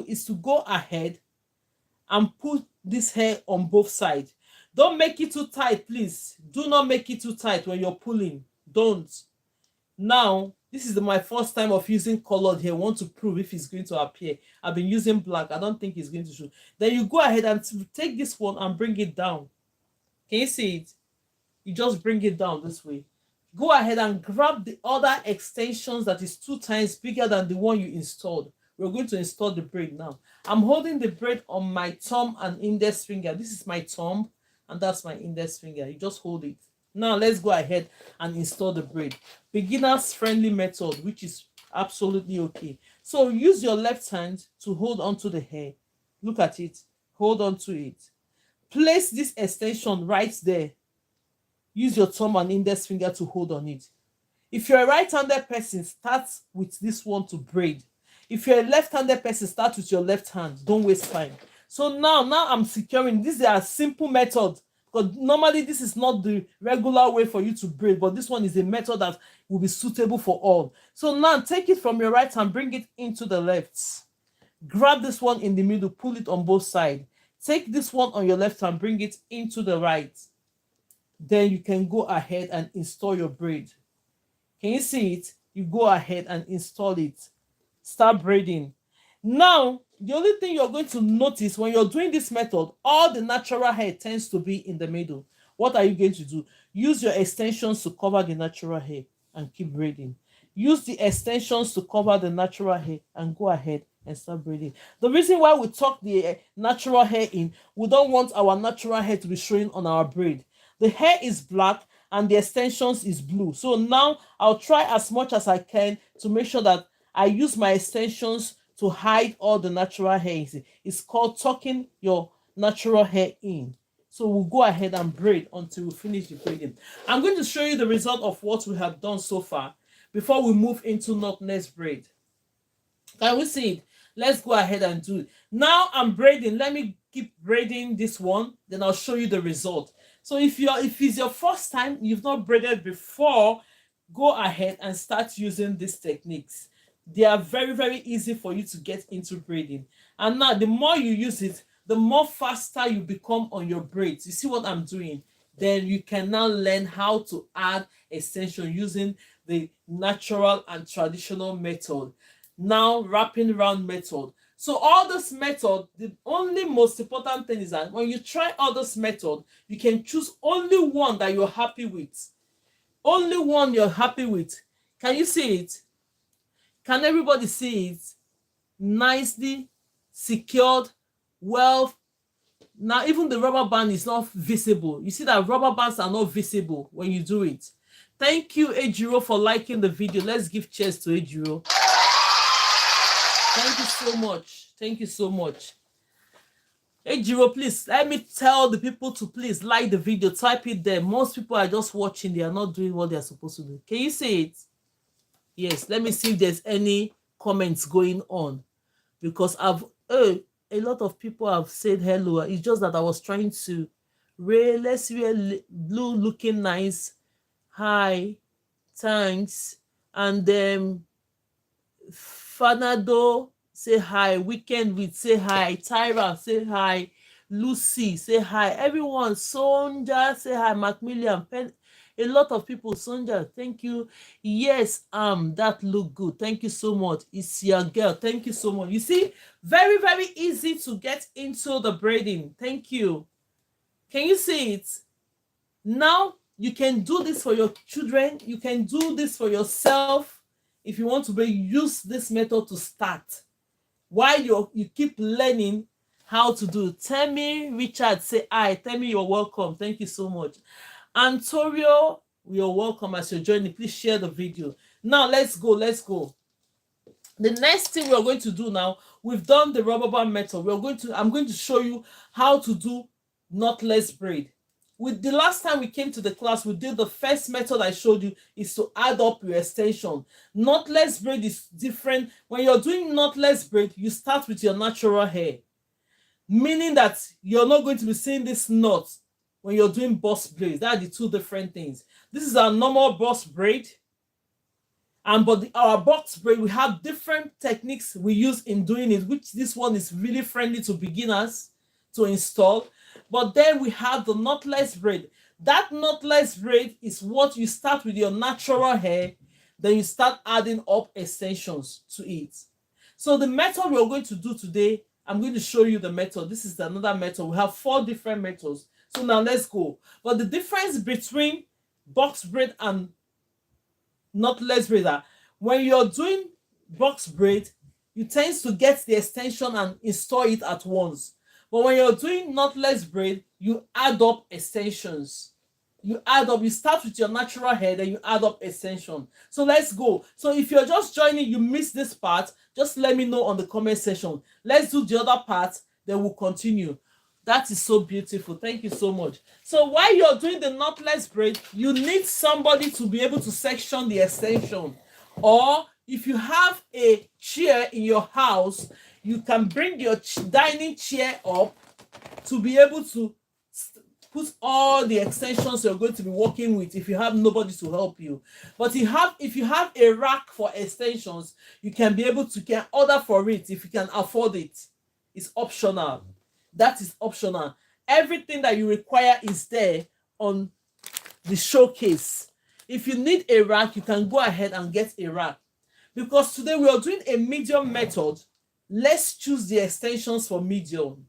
is to go ahead and put this hair on both sides. Don't make it too tight, please. Do not make it too tight when you're pulling. Don't. Now, this is my first time of using colored hair. I want to prove if it's going to appear. I've been using black. I don't think it's going to show. Then you go ahead and take this one and bring it down. Can you see it? You just bring it down this way. go ahead and grab the other extensions that is 2 times bigger than the one you installed. We're going to install the braid now. I'm holding the braid on my thumb and index finger. This is my thumb and that's my index finger. You just hold it. Now let's go ahead and install the braid. Beginners friendly method, which is absolutely okay. So use your left hand to hold onto the hair. Look at it. Hold on to it. Place this extension right there. Use your thumb and index finger to hold on it. If you're a right-handed person, start with this one to braid. If you're a left-handed person, start with your left hand. Don't waste time. So now I'm securing. This is a simple method, because normally this is not the regular way for you to braid, but this one is a method that will be suitable for all. So now take it from your right hand, bring it into the left. Grab this one in the middle, pull it on both sides. Take this one on your left hand, bring it into the right. Then you can go ahead and install your braid. Can you see it? You go ahead and install it. Start braiding. Now, the only thing you're going to notice when you're doing this method, all the natural hair tends to be in the middle. What are you going to do? Use your extensions to cover the natural hair and keep braiding. Use the extensions to cover the natural hair and go ahead and start braiding. The reason why we tuck the natural hair in, we don't want our natural hair to be showing on our braid. The hair is black and the extensions is blue. So now I'll try as much as I can to make sure that I use my extensions to hide all the natural hair. It's called tucking your natural hair in. So we'll go ahead and braid until we finish the braiding. I'm going to show you the result of what we have done so far before we move into knotless braid. Can we see it? Let's go ahead and do it. Now I'm braiding. Let me keep braiding this one, then I'll show you the result. So if it's your first time, you've not braided before, go ahead and start using these techniques. They are very, very easy for you to get into braiding. And now the more you use it, the more faster you become on your braids. You see what I'm doing? Then you can now learn how to add extension using the natural and traditional method. Now wrapping around method. So all this method, the only most important thing is that when you try all this method, you can choose only one that you're happy with. Only one you're happy with. Can you see it? Can everybody see it? Nicely secured, well. Now even the rubber band is not visible. You see that rubber bands are not visible when you do it. Thank you, Ejiro, for liking the video. Let's give cheers to Ejiro. Thank you so much. Thank you so much. Ejiro, please let me tell the people to please like the video. Type it there. Most people are just watching. They are not doing what they are supposed to do. Can you see it? Yes. Let me see if there's any comments going on, because a lot of people have said hello. It's just that I was trying to let's wear blue looking nice. Hi, thanks. And then Fanado, say hi. Weekend with, say hi. Tyra, say hi. Lucy, say hi. Everyone, Sonja, say hi. Macmillian, a lot of people. Sonja, thank you. Yes, that look good. Thank you so much. It's your girl. Thank you so much. You see, very, very easy to get into the braiding. Thank you. Can you see it? Now you can do this for your children. You can do this for yourself. If you want to use this method to start, while you keep learning how to do. Temi Richard, say hi. Temi, you're welcome. Thank you so much. Antonio, you're welcome as you're joining. Please share the video. Now let's go. The next thing we're going to do now, we've done the rubber band method. I'm going to show you how to do knotless braid. With the last time we came to the class, we did the first method I showed you is to add up your extension. Knotless braid is different. When you're doing knotless braid, you start with your natural hair, meaning that you're not going to be seeing this knot when you're doing boss braids. That are the two different things. This is our normal boss braid, but our box braid, we have different techniques we use in doing it, which this one is really friendly to beginners to install. But then we have the knotless braid. That knotless braid is what you start with your natural hair, then you start adding up extensions to it. So the method we're going to do today, I'm going to show you the method. This is another method. We have 4 different methods. So now let's go. But the difference between box braid and knotless braid are, when you're doing box braid, you tend to get the extension and install it at once. But when you're doing knotless braid, you add up extensions. You add up, you start with your natural hair, then you add up extension. So let's go. So if you're just joining, you missed this part, just let me know on the comment section. Let's do the other part, then we'll continue. That is so beautiful. Thank you so much. So while you're doing the knotless braid, you need somebody to be able to section the extension. Or if you have a chair in your house, you can bring your dining chair up to be able to put all the extensions you're going to be working with if you have nobody to help you. But if you have a rack for extensions, you can be able to get order for it if you can afford it. It's optional. That is optional. Everything that you require is there on the showcase. If you need a rack, you can go ahead and get a rack. Because today we are doing a medium method, let's choose the extensions for medium.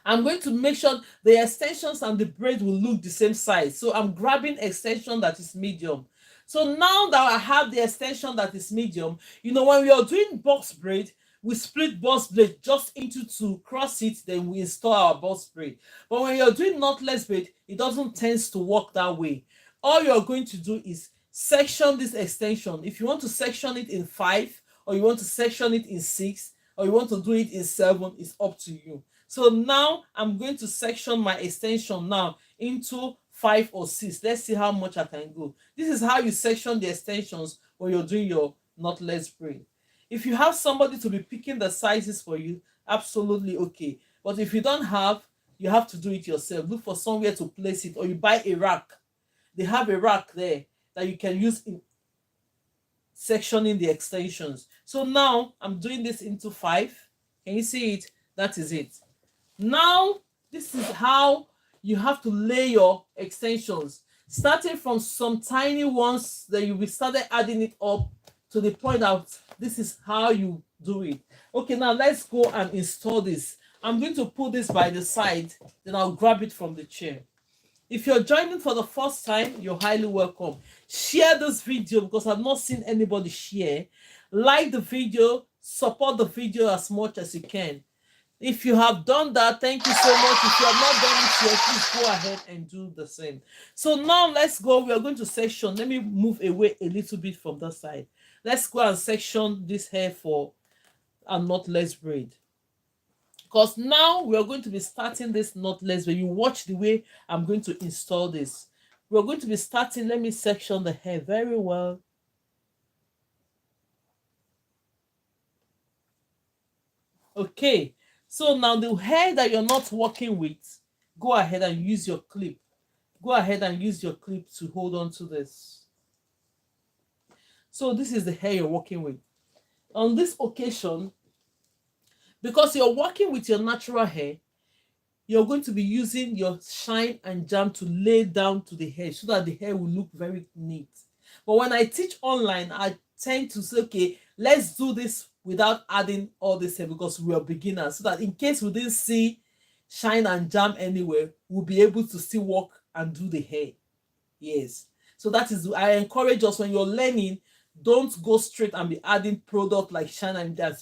I'm going to make sure the extensions and the braid will look the same size. So I'm grabbing extension that is medium. So now that I have the extension that is medium, when we are doing box braid, we split box braid just into two, cross it, then we install our box braid. But when you're doing knotless braid, it doesn't tend to work that way. All you're going to do is section this extension. If you want to section it in 5, or you want to section it in 6, or you want to do it in 7, it's up to you. So now I'm going to section my extension now into 5 or 6. Let's see how much I can go. This is how you section the extensions when you're doing your knotless braid. If you have somebody to be picking the sizes for you, absolutely okay. But if you don't have, you have to do it yourself. Look for somewhere to place it, or you buy a rack. They have a rack there that you can use in sectioning the extensions. So now I'm doing this into 5. Can you see it? That is it. Now this is how you have to lay your extensions, starting from some tiny ones that you will start adding it up to the point that this is how you do it. Okay, now let's go and install this. I'm going to put this by the side, then I'll grab it from the chair. If you're joining for the first time, you're highly welcome. Share this video because I've not seen anybody share. Like the video, support the video as much as you can. If you have done that, thank you so much. If you have not done it yet, please go ahead and do the same. So now let's go. We are going to section. Let me move away a little bit from that side. Let's go and section this hair for a knotless braid. Because now we are going to be starting this knotless braid. You watch the way I'm going to install this. We're going to be starting. Let me section the hair very well. Okay. So now the hair that you're not working with, go ahead and use your clip. Go ahead and use your clip to hold on to this. So this is the hair you're working with. On this occasion, because you're working with your natural hair, you're going to be using your shine and jam to lay down to the hair so that the hair will look very neat. But when I teach online, I tend to say, okay, let's do this without adding all this hair because we are beginners, so that in case we didn't see shine and jam anywhere, we'll be able to still work and do the hair. Yes. So that is, I encourage us, when you're learning, don't go straight and be adding product like shine and jam.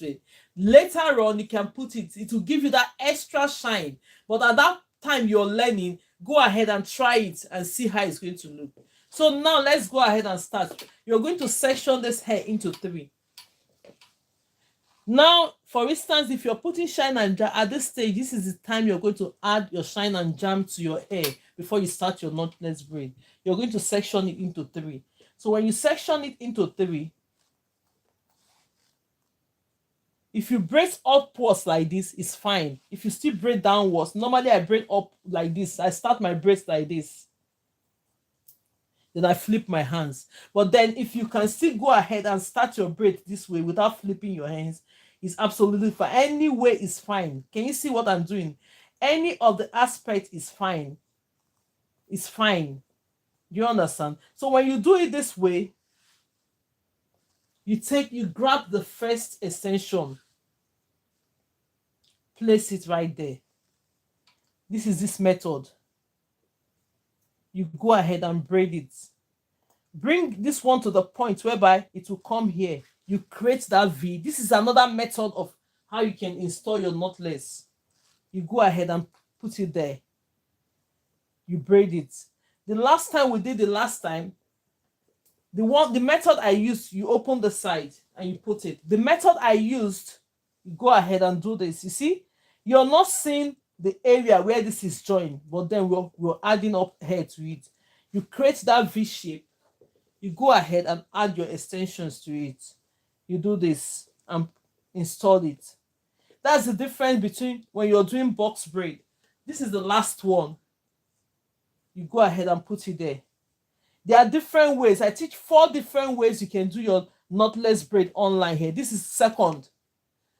Later on, you can put it will give you that extra shine. But at that time you're learning, go ahead and try it and see how it's going to look. So now let's go ahead and start. You're going to section this hair into 3. Now, for instance, if you're putting shine and jam at this stage, this is the time you're going to add your shine and jam to your hair before you start your knotless braid. You're going to section it into 3. So when you section it into 3, if you braid upwards like this, it's fine. If you still braid downwards, normally I braid up like this. I start my braids like this. Then I flip my hands. But then if you can still go ahead and start your braid this way without flipping your hands, it's absolutely fine. Any way is fine. Can you see what I'm doing? Any of the aspect is fine. It's fine. Do you understand? So when you do it this way, you grab the first extension, place it right there. This is this method. You go ahead and braid it. bring this one to the point whereby it will come here. You create that V. This is another method of how you can install your knotless. You go ahead and put it there. You braid it. The last time we did the last time, the method I used, you open the side and you put it. The method I used, you go ahead and do this. You see, you're not seeing the area where this is joined, but then we're adding up here to it. You create that V shape. You go ahead and add your extensions to it. You do this and install it. That's the difference between when you're doing box braid. This is the last one. You go ahead and put it there. There are different ways. I teach 4 different ways you can do your knotless braid online here. This is second.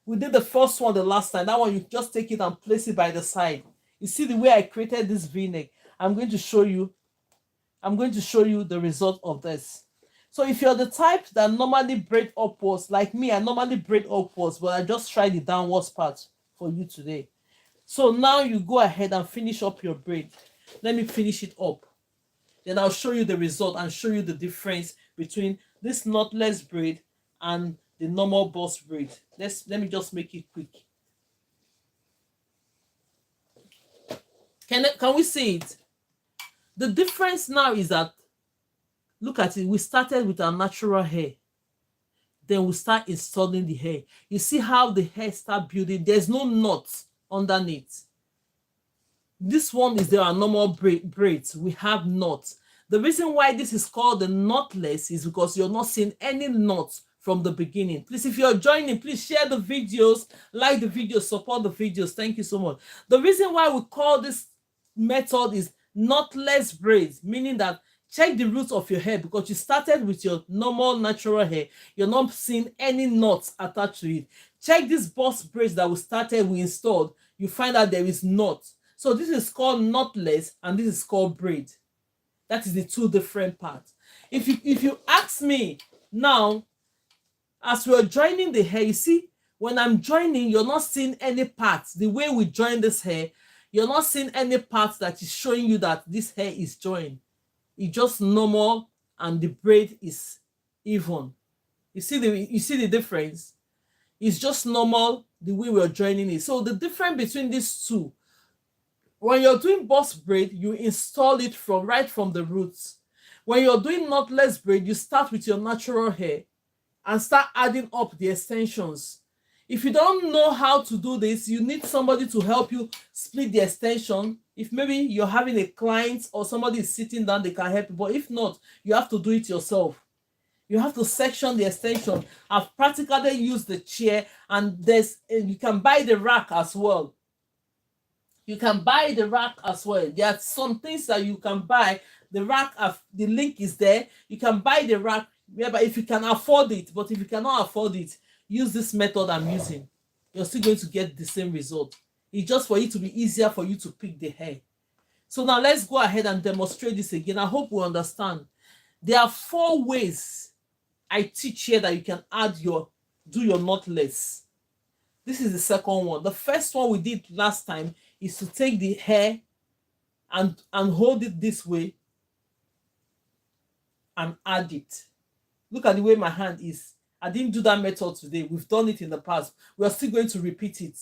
We did the first one the last time. That one, you just take it and place it by the side. You see the way I created this V-neck. I'm going to show you the result of this. So if you're the type that normally braid upwards, like me, I normally braid upwards, but I just tried the downwards part for you today. So now you go ahead and finish up your braid. Let me finish it up. Then I'll show you the result and show you the difference between this knotless braid and the normal boss braid. Let me just make it quick. Can we see it? The difference now is that, look at it, we started with our natural hair. Then we start installing the hair. You see how the hair start building. There's no knots underneath. This one is our normal braids. We have knots. The reason why this is called the knotless is because you're not seeing any knots from the beginning. Please, if you're joining, please share the videos, like the videos, support the videos. Thank you so much. The reason why we call this method is knotless braids, meaning that check the roots of your hair, because you started with your normal natural hair. You're not seeing any knots attached to it. Check this boss braids that we installed. You find out there is knots. So this is called knotless and this is called braid. That is the 2 different parts. If you ask me now, as we're joining the hair, you see, when I'm joining, you're not seeing any parts. The way we join this hair, you're not seeing any parts that is showing you that this hair is joined. It's just normal and the braid is even. You see the difference? It's just normal the way we're joining it. So the difference between these two, when you're doing boss braid, you install it right from the roots. When you're doing knotless braid, you start with your natural hair and start adding up the extensions. If you don't know how to do this, you need somebody to help you split the extension. If maybe you're having a client or somebody is sitting down, they can help you. But if not, you have to do it yourself. You have to section the extension. I've practically used the chair, and you can buy the rack as well. You can buy the rack as well. There are some things that you can buy. The rack, the link is there. You can buy the rack, but if you can afford it. But if you cannot afford it, use this method I'm using. You're still going to get the same result. It's just for it to be easier for you to pick the hair. So now let's go ahead and demonstrate this again. I hope we understand. There are 4 ways I teach here that you can do your knotless. This is the second one. The first one we did last time is to take the hair and hold it this way and add it. Look at the way my hand is. I didn't do that method today. We've done it in the past. We are still going to repeat it,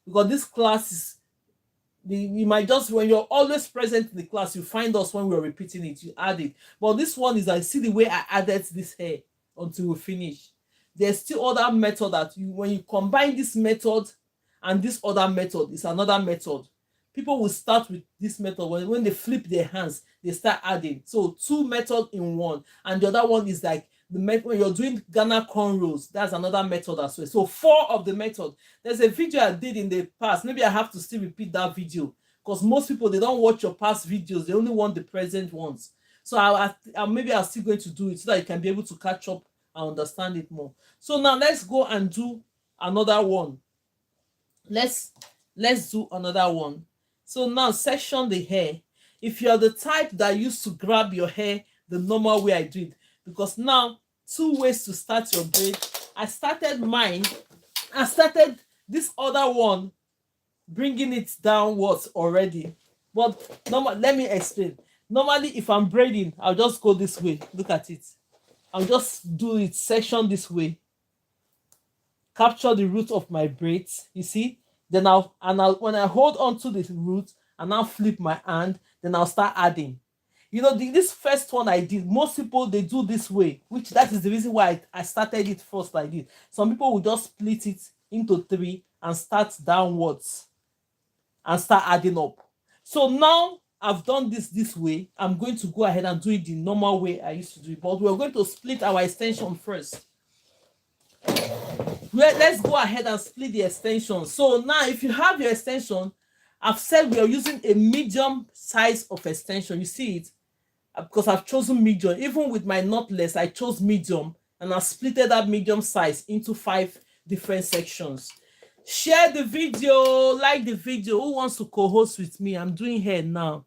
because this class is, you might just, when you're always present in the class, you find us when we're repeating it, you add it. But this one is, I see the way I added this hair until we finish. There's still other method that when you combine this method and this other method, is another method. People will start with this method. When they flip their hands, they start adding. So 2 methods in one. And the other one is like when you're doing Ghana cornrows, that's another method as well. So 4 of the method. There's a video I did in the past. Maybe I have to still repeat that video, because most people, they don't watch your past videos. They only want the present ones. So maybe I'm still going to do it so that you can be able to catch up and understand it more. So now let's go and do another one. Let's do another one. So now section the hair. If you're the type that used to grab your hair the normal way I do it, because now 2 ways to start your braid. I started this other one, bringing it downwards already. But let me explain. Normally, if I'm braiding, I'll just go this way. Look at it. I'll just do it section this way. Capture the root of my braids, you see? Then when I hold on to the root and now flip my hand, then I'll start adding. You know, this first one I did, most people, they do this way, which that is the reason why I started it first like this. Some people will just split it into 3 and start downwards and start adding up. So now I've done this way. I'm going to go ahead and do it the normal way I used to do it, but we're going to split our extension first. Let's go ahead and split the extension. So now if you have your extension, I've said we are using a medium size of extension. You see it? Because I've chosen medium. Even with my knotless, I chose medium, and I splitted that medium size into 5 different sections. Share the video, like the video. Who wants to co-host with me? I'm doing hair now.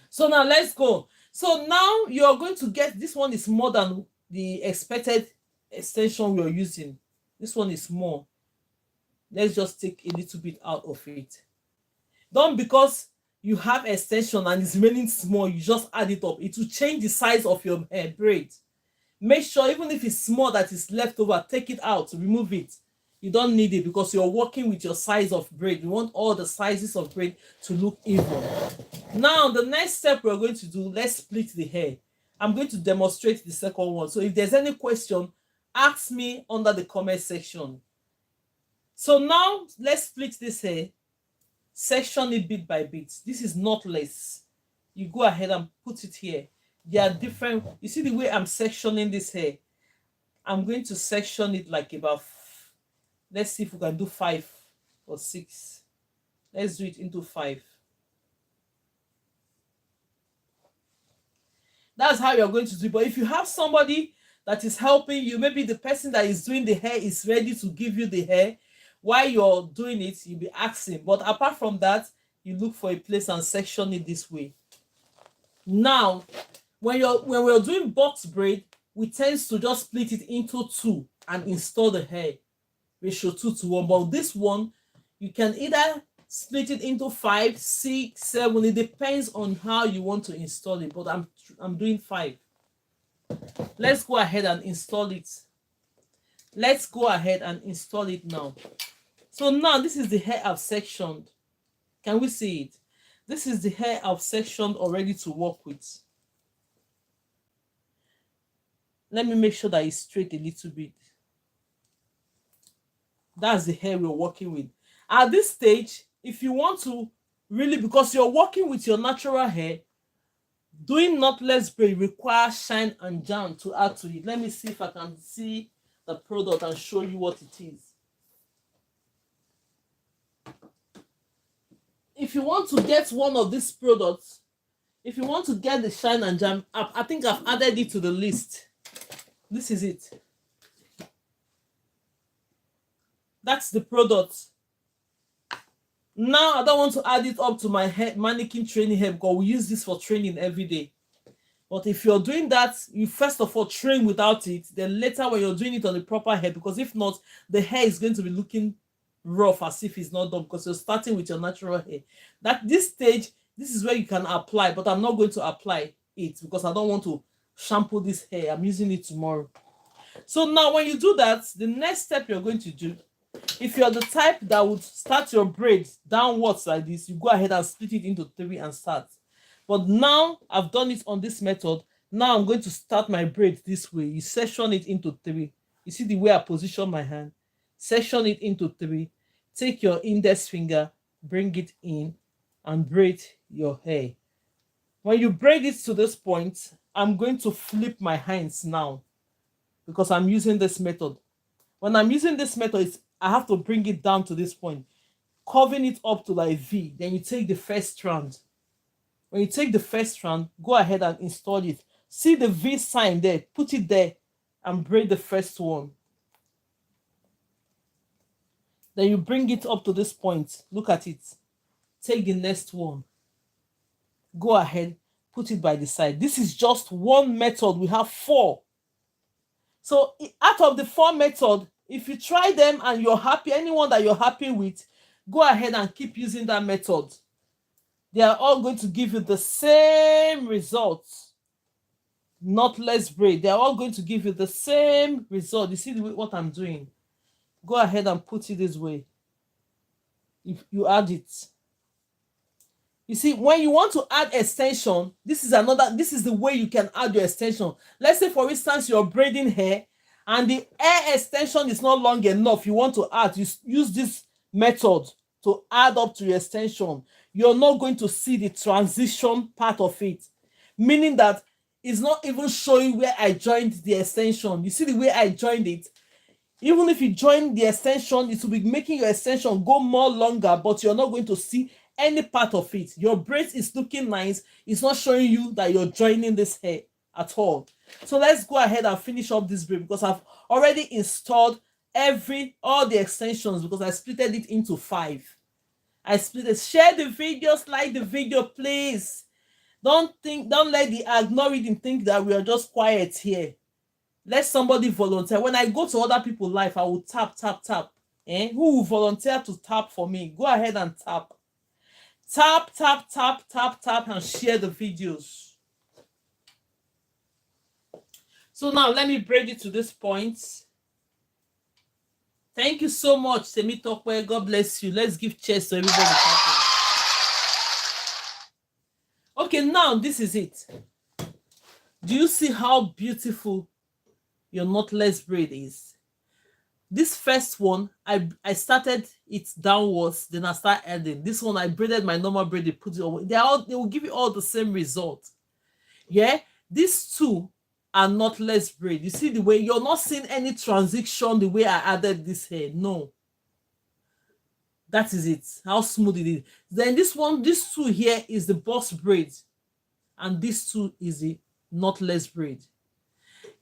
So now let's go. So now you're going to get, this one is more than the expected extension we're using. This one is more. Let's just take a little bit out of it. Don't, because you have extension and it's remaining small, you just add it up. It will change the size of your hair braid. Make sure even if it's small that is left over, take it out, remove it. You don't need it because you're working with your size of braid. You want all the sizes of braid to look even. Now the next step we're going to do, let's split the hair. I'm going to demonstrate the second one. So if there's any question, ask me under the comment section. So now let's split this hair. Section it bit by bit. This is knotless. You go ahead and put it here. They are different. You see the way I'm sectioning this hair? I'm going to section it like about, let's see if we can do 5 or 6. Let's do it into 5. That's how you're going to do it. But if you have somebody that is helping you, maybe the person that is doing the hair is ready to give you the hair, while you're doing it, you'll be asking. But apart from that, you look for a place and section it this way. Now, when we're doing box braid, we tend to just split it into 2 and install the hair ratio 2:1. But this one, you can either split it into 5, 6, 7. It depends on how you want to install it. But I'm doing 5. Let's go ahead and install it. Let's go ahead and install it now. So now this is the hair I've sectioned. Can we see it? This is the hair I've sectioned already to work with. Let me make sure that it's straight a little bit. That's the hair we're working with. At this stage, if you want to really, because you're working with your natural hair, doing knotless braid requires shine and jam to add to it. Let me see if I can see the product and show you what it is. If you want to get one of these products, if you want to get the shine and jam, I think I've added it to the list. This is it. That's the product. Now I don't want to add it up to my hair, mannequin training hair, because we use this for training every day. But if you're doing that, you first of all train without it. Then later when you're doing it on the proper hair, because if not, the hair is going to be looking rough as if it's not done, because you're starting with your natural hair. That this stage, this is where you can apply, but I'm not going to apply it because I don't want to shampoo this hair. I'm using it tomorrow. So now when you do that, the next step you're going to do, if you're the type that would start your braid downwards like this, you go ahead and split it into 3 and start. But now I've done it on this method. Now I'm going to start my braid this way. You section it into 3. You see the way I position my hand? Section it into 3. Take your index finger, bring it in, and braid your hair. When you braid it to this point, I'm going to flip my hands now because I'm using this method. When I'm using this method, I have to bring it down to this point, curving it up to like V. Then you take the first strand. When you take the first strand, go ahead and install it. See the V sign there, put it there and braid the first one. Then you bring it up to this point. Look at it. Take the next one. Go ahead, put it by the side. This is just one method. We have 4. So out of the 4 methods, if you try them and you're happy, anyone that you're happy with, go ahead and keep using that method. They are all going to give you the same results. Knotless braid, they are all going to give you the same result. You see what I'm doing? Go ahead and put it this way. If you add it, you see, when you want to add extension, this is the way you can add your extension. Let's say, for instance, you're braiding hair and the hair extension is not long enough. You want to add, you use this method to add up to your extension. You're not going to see the transition part of it, meaning that it's not even showing where I joined the extension. You see the way I joined it? Even if you join the extension, it will be making your extension go more longer, but you're not going to see any part of it. Your braid is looking nice. It's not showing you that you're joining this hair at all. So let's go ahead and finish up this braid, because I've already installed all the extensions, because I splitted it into 5. I split it. Share the videos, like the video, please. Don't let the algorithm think that we are just quiet here. Let somebody volunteer. When I go to other people's life, I will tap. Who will volunteer to tap for me? Go ahead and tap. Tap, and share the videos. So now let me braid it to this point. Thank you so much, Semitokwe. God bless you. Let's give cheers to everybody tapping. Okay, now this is it. Do you see how beautiful your knotless braid is? This first one, I started it downwards, then I start adding. This one, I braided my normal braid, they put it over. They will give you all the same result. Yeah, these two are knotless braid. You see the way you're not seeing any transition the way I added this hair. No, that is it. How smooth it is. Then this two here is the box braid, and this two is the knotless braid.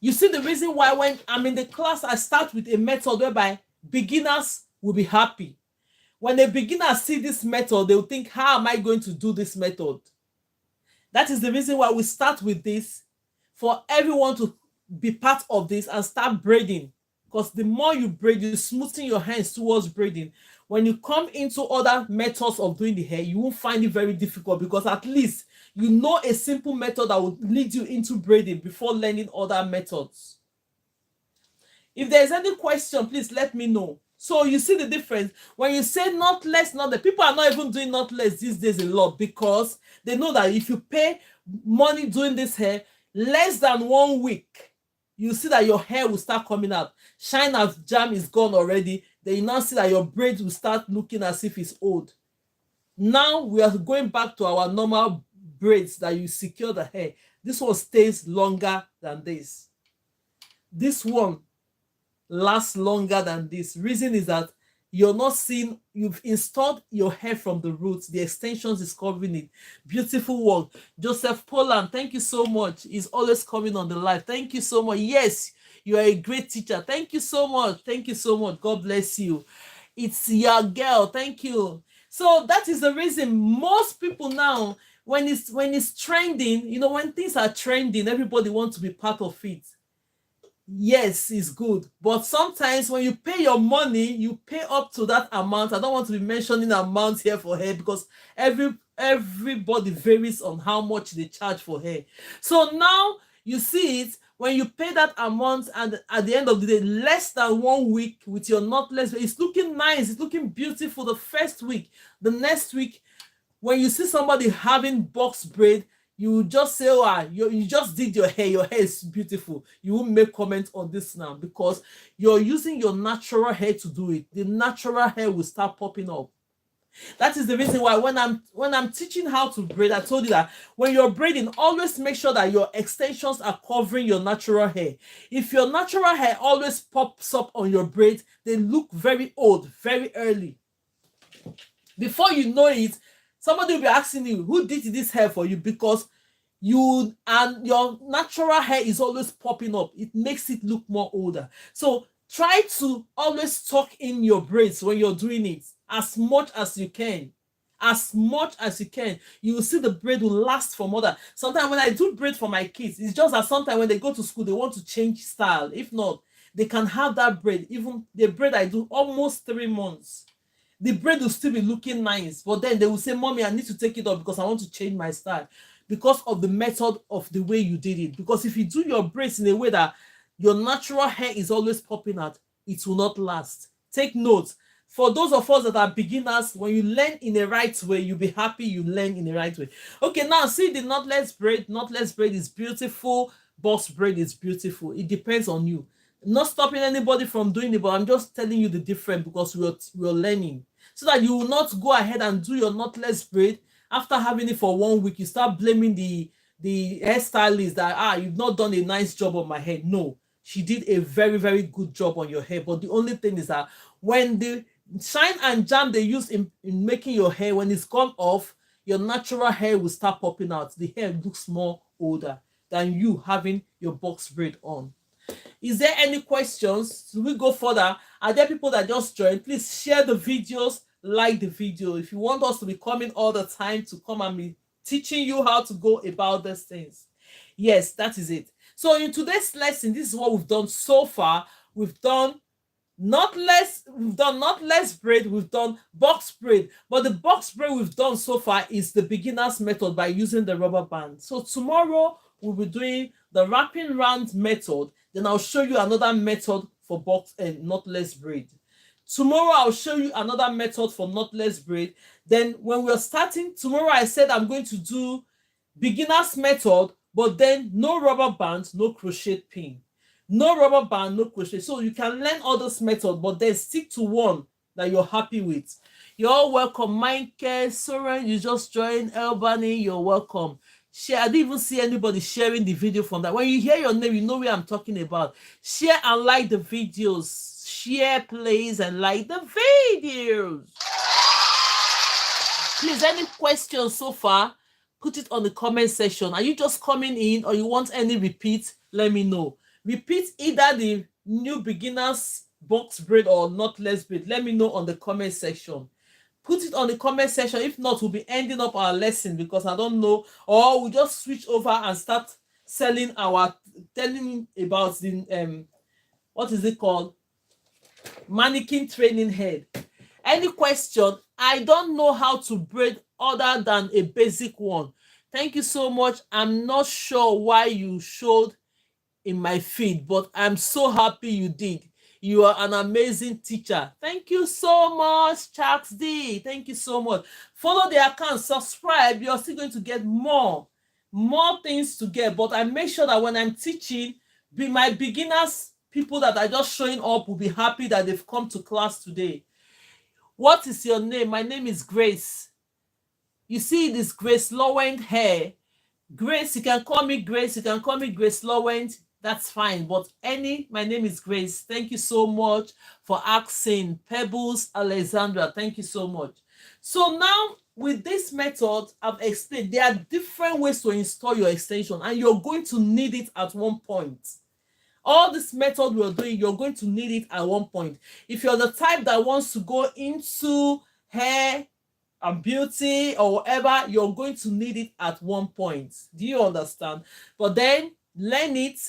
You see the reason why when I'm in the class, I start with a method whereby beginners will be happy. When a beginner see this method, they will think, how am I going to do this method? That is the reason why we start with this, for everyone to be part of this and start braiding. Because the more you braid, you smoothing your hands towards braiding. When you come into other methods of doing the hair, you won't find it very difficult, because at least you know a simple method that will lead you into braiding before learning other methods. If there's any question, please let me know. So you see the difference. When you say knotless, the people are not even doing knotless these days a lot, because they know that if you pay money doing this hair, less than 1 week, you see that your hair will start coming out. Shine as jam is gone already. Then you now see that your braids will start looking as if it's old. Now we are going back to our normal braids that you secure the hair. This one stays longer than this. This one lasts longer than this. Reason is that you're not seeing, you've installed your hair from the roots. The extensions is covering it. Beautiful work. Joseph Poland, thank you so much. He's always coming on the live. Thank you so much. Yes, you are a great teacher. Thank you so much. Thank you so much. God bless you. It's your girl. Thank you. So that is the reason most people now, when it's trending, when things are trending, everybody wants to be part of it. Yes, it's good, but sometimes when you pay your money, you pay up to that amount. I don't want to be mentioning amounts here for hair, because everybody varies on how much they charge for hair. So now you see it, when you pay that amount, and at the end of the day, less than 1 week with your knotless, it's looking nice, it's looking beautiful the first week. The next week, when you see somebody having box braid, you just say, oh, you just did your hair is beautiful. You won't make comments on this now, because you're using your natural hair to do it. The natural hair will start popping up. That is the reason why when I'm teaching how to braid, I told you that when you're braiding, always make sure that your extensions are covering your natural hair. If your natural hair always pops up on your braid, they look very old, very early. Before you know it, somebody will be asking you, who did this hair for you? Because your natural hair is always popping up. It makes it look more older. So try to always tuck in your braids when you're doing it, as much as you can. As much as you can. You will see the braid will last for more than. Sometimes when I do braid for my kids, it's just that sometimes when they go to school, they want to change style. If not, they can have that braid. Even the braid I do almost 3 months. the braid will still be looking nice, but then they will say, mommy, I need to take it off because I want to change my style, because of the method of the way you did it. Because if you do your braids in a way that your natural hair is always popping out, it will not last. Take note. For those of us that are beginners, when you learn in the right way, you'll be happy you learn in the right way. Okay, now see the knotless braid. Knotless braid is beautiful. Box braid is beautiful. It depends on you. Not stopping anybody from doing it, but I'm just telling you the difference because we're learning. So that you will not go ahead and do your knotless braid after having it for 1 week. You start blaming the hairstylist that you've not done a nice job on my hair. No, she did a very, very good job on your hair. But the only thing is that when the shine and jam they use in making your hair, when it's gone off, your natural hair will start popping out. The hair looks more older than you having your box braid on. Is there any questions? Should we go further? Are there people that just joined? Please share the videos, like the video. If you want us to be coming all the time to come and be teaching you how to go about these things. Yes, that is it. So in today's lesson, this is what we've done so far. We've done knotless braid, we've done box braid, but the box braid we've done so far is the beginner's method by using the rubber band. So tomorrow we'll be doing the wrapping round method. Then I'll show you another method for box and knotless braid. Tomorrow I'll show you another method for knotless braid. Then when we're starting tomorrow, I said I'm going to do beginner's method, but then no rubber band, no crochet pin. No rubber band, no crochet. So you can learn all those methods, but then stick to one that you're happy with. You're all welcome. Michael, Soren, you just joined. Albany, you're welcome. Share. I didn't even see anybody sharing the video from that. When you hear your name, you know where I'm talking about. Share and like the videos. Share, please, and like the videos. Please, any questions so far? Put it on the comment section. Are you just coming in or you want any repeat? Let me know. Repeat either the new beginners box braid or knotless braid. Let me know on the comment section. Put it on the comment section. If not, we'll be ending up our lesson because I don't know. Or we'll just switch over and start telling about the what is it called? Mannequin training head. Any question? I don't know how to braid other than a basic one. Thank you so much. I'm not sure why you showed in my feed, but I'm so happy you did. You are an amazing teacher. Thank you so much, Chucks D. Thank you so much. Follow the account, subscribe. You're still going to get more things to get. But I make sure that when I'm teaching, my beginners, people that are just showing up, will be happy that they've come to class today. What is your name? My name is Grace. You see this GraceLawendhair. Grace, you can call me Grace. You can call me GraceLawend. That's fine. But my name is Grace. Thank you so much for asking. Pebbles, Alexandra. Thank you so much. So now with this method, I've explained there are different ways to install your extension, and you're going to need it at one point. All this method we're doing, you're going to need it at one point. If you're the type that wants to go into hair and beauty or whatever, you're going to need it at one point. Do you understand? But then learn it,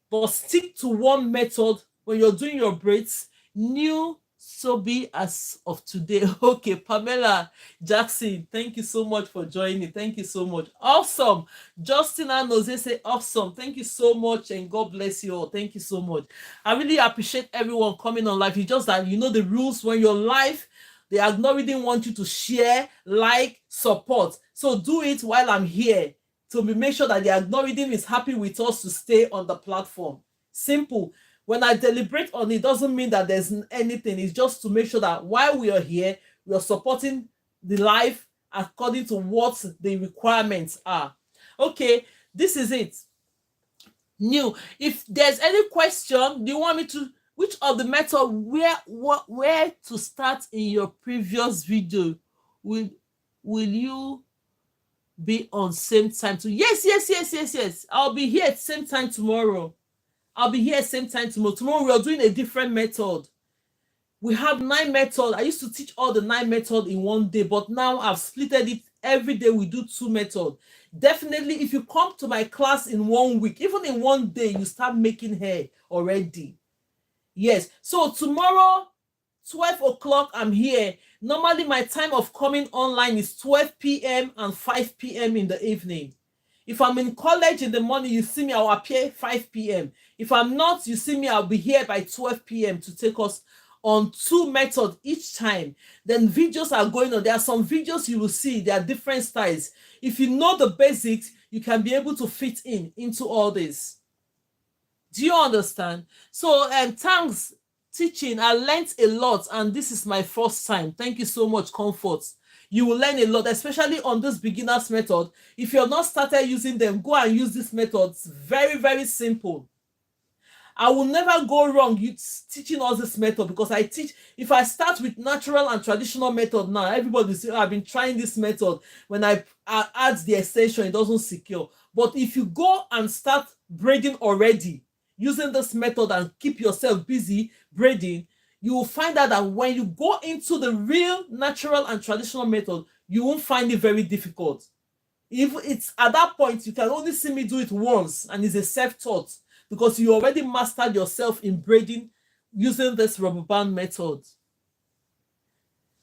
but stick to one method when you're doing your braids. New Sobi as of today. Okay, Pamela Jackson, thank you so much for joining. Thank you so much. Awesome. Justin and Jose say awesome. Thank you so much and God bless you all. Thank you so much. I really appreciate everyone coming on live. It's just that you know the rules when you're live. The algorithm want you to share, like, support. So do it while I'm here to make sure that the algorithm is happy with us to stay on the platform. Simple. When I deliberate on it, doesn't mean that there's anything. It's just to make sure that while we are here, we are supporting the live according to what the requirements are. Okay, this is it. New. If there's any question, do you want me to, which of the method, where to start in your previous video? Will you be on same time too? Yes. I'll be here at same time tomorrow. Tomorrow we are doing a different method. We have 9 methods. I used to teach all the 9 methods in one day, but now I've splitted it. Every day we do 2 methods. Definitely, if you come to my class in 1 week, even in 1 day, you start making hair already. Yes. So tomorrow, 12 o'clock, I'm here. Normally, my time of coming online is 12 p.m. and 5 p.m. in the evening. If I'm in college in the morning, you see me, I'll appear 5 p.m. If I'm not, you see me, I'll be here by 12 p.m. to take us on 2 methods each time. Then videos are going on. There are some videos you will see, there are different styles. If you know the basics, you can be able to fit into all this. Do you understand? So, thanks teaching. I learned a lot, and this is my first time. Thank you so much, Comfort. You will learn a lot, especially on this beginner's method. If you're not started using them, go and use this method. It's very, very simple. I will never go wrong teaching us this method, because I teach. If I start with natural and traditional method now, everybody say, oh, I've been trying this method. When I add the extension, it doesn't secure. But if you go and start braiding already using this method and keep yourself busy braiding, you will find out that when you go into the real natural and traditional method, you won't find it very difficult. If it's at that point, you can only see me do it once, and it's a self-taught, because you already mastered yourself in braiding using this rubber band method.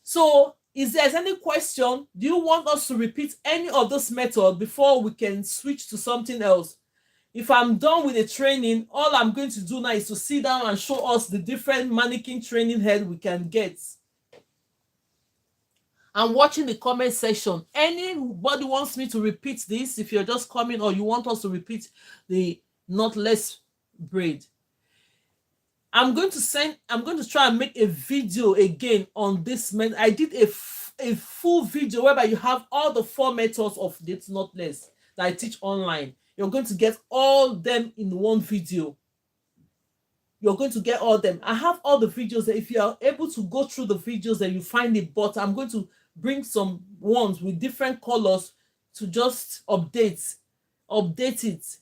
So, if there's any question, do you want us to repeat any of this method before we can switch to something else? If I'm done with the training, all I'm going to do now is to sit down and show us the different mannequin training head we can get. I'm watching the comment section. Anybody wants me to repeat this? If you're just coming, or you want us to repeat the knotless braid, I'm going to try and make a video again on this. I did a full video whereby you have all the 4 methods of this knotless that I teach online. You're going to get all them in one video. You're going to get all them. I have all the videos that if you are able to go through the videos, then you find it, but I'm going to bring some ones with different colors to just update it.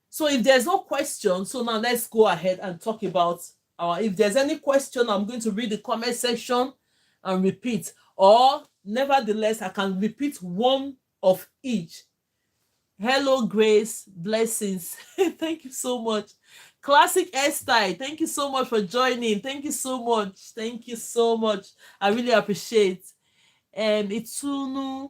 So if there's no question, so now let's go ahead and talk about if there's any question, I'm going to read the comment section and repeat, or nevertheless, I can repeat one of each. Hello, Grace. Blessings. Thank you so much. Classic hairstyle. Thank you so much for joining. Thank you so much. Thank you so much. I really appreciate. Itunu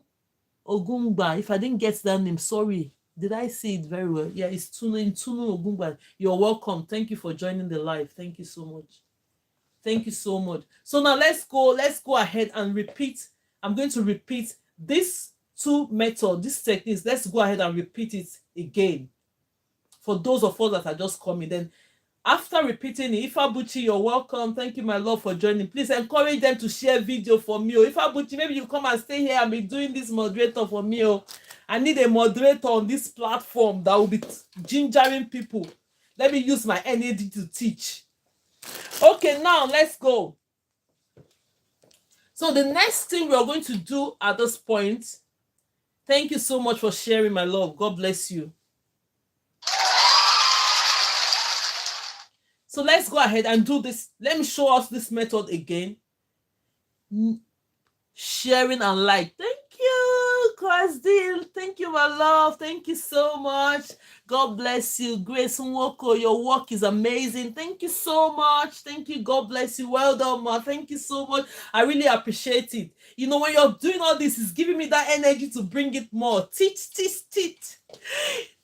Ogungba. If I didn't get that name, sorry. Did I say it very well? Yeah, it's Itunu Ogungba. You're welcome. Thank you for joining the live. Thank you so much. Thank you so much. So now let's go ahead and repeat. I'm going to repeat this 2 method, this techniques. Let's go ahead and repeat it again for those of us that are just coming. Then after repeating it, Ifabuchi, you're welcome. Thank you, my love, for joining. Please encourage them to share video for me. Ifabuchi, maybe you come and stay here and be doing this moderator for me. I need a moderator on this platform that will be gingering people. Let me use my energy to teach. Okay, now let's go. So the next thing we're going to do at this point, thank you so much for sharing, my love. God bless you. So let's go ahead and do this. Let me show us this method again. Sharing and like. Thank you, Kwasdil. Thank you, my love. Thank you so much. God bless you. Grace Nwoko, your work is amazing. Thank you so much. Thank you. God bless you. Well done, ma. Thank you so much. I really appreciate it. You know, when you're doing all this, it's giving me that energy to bring it more. Teach.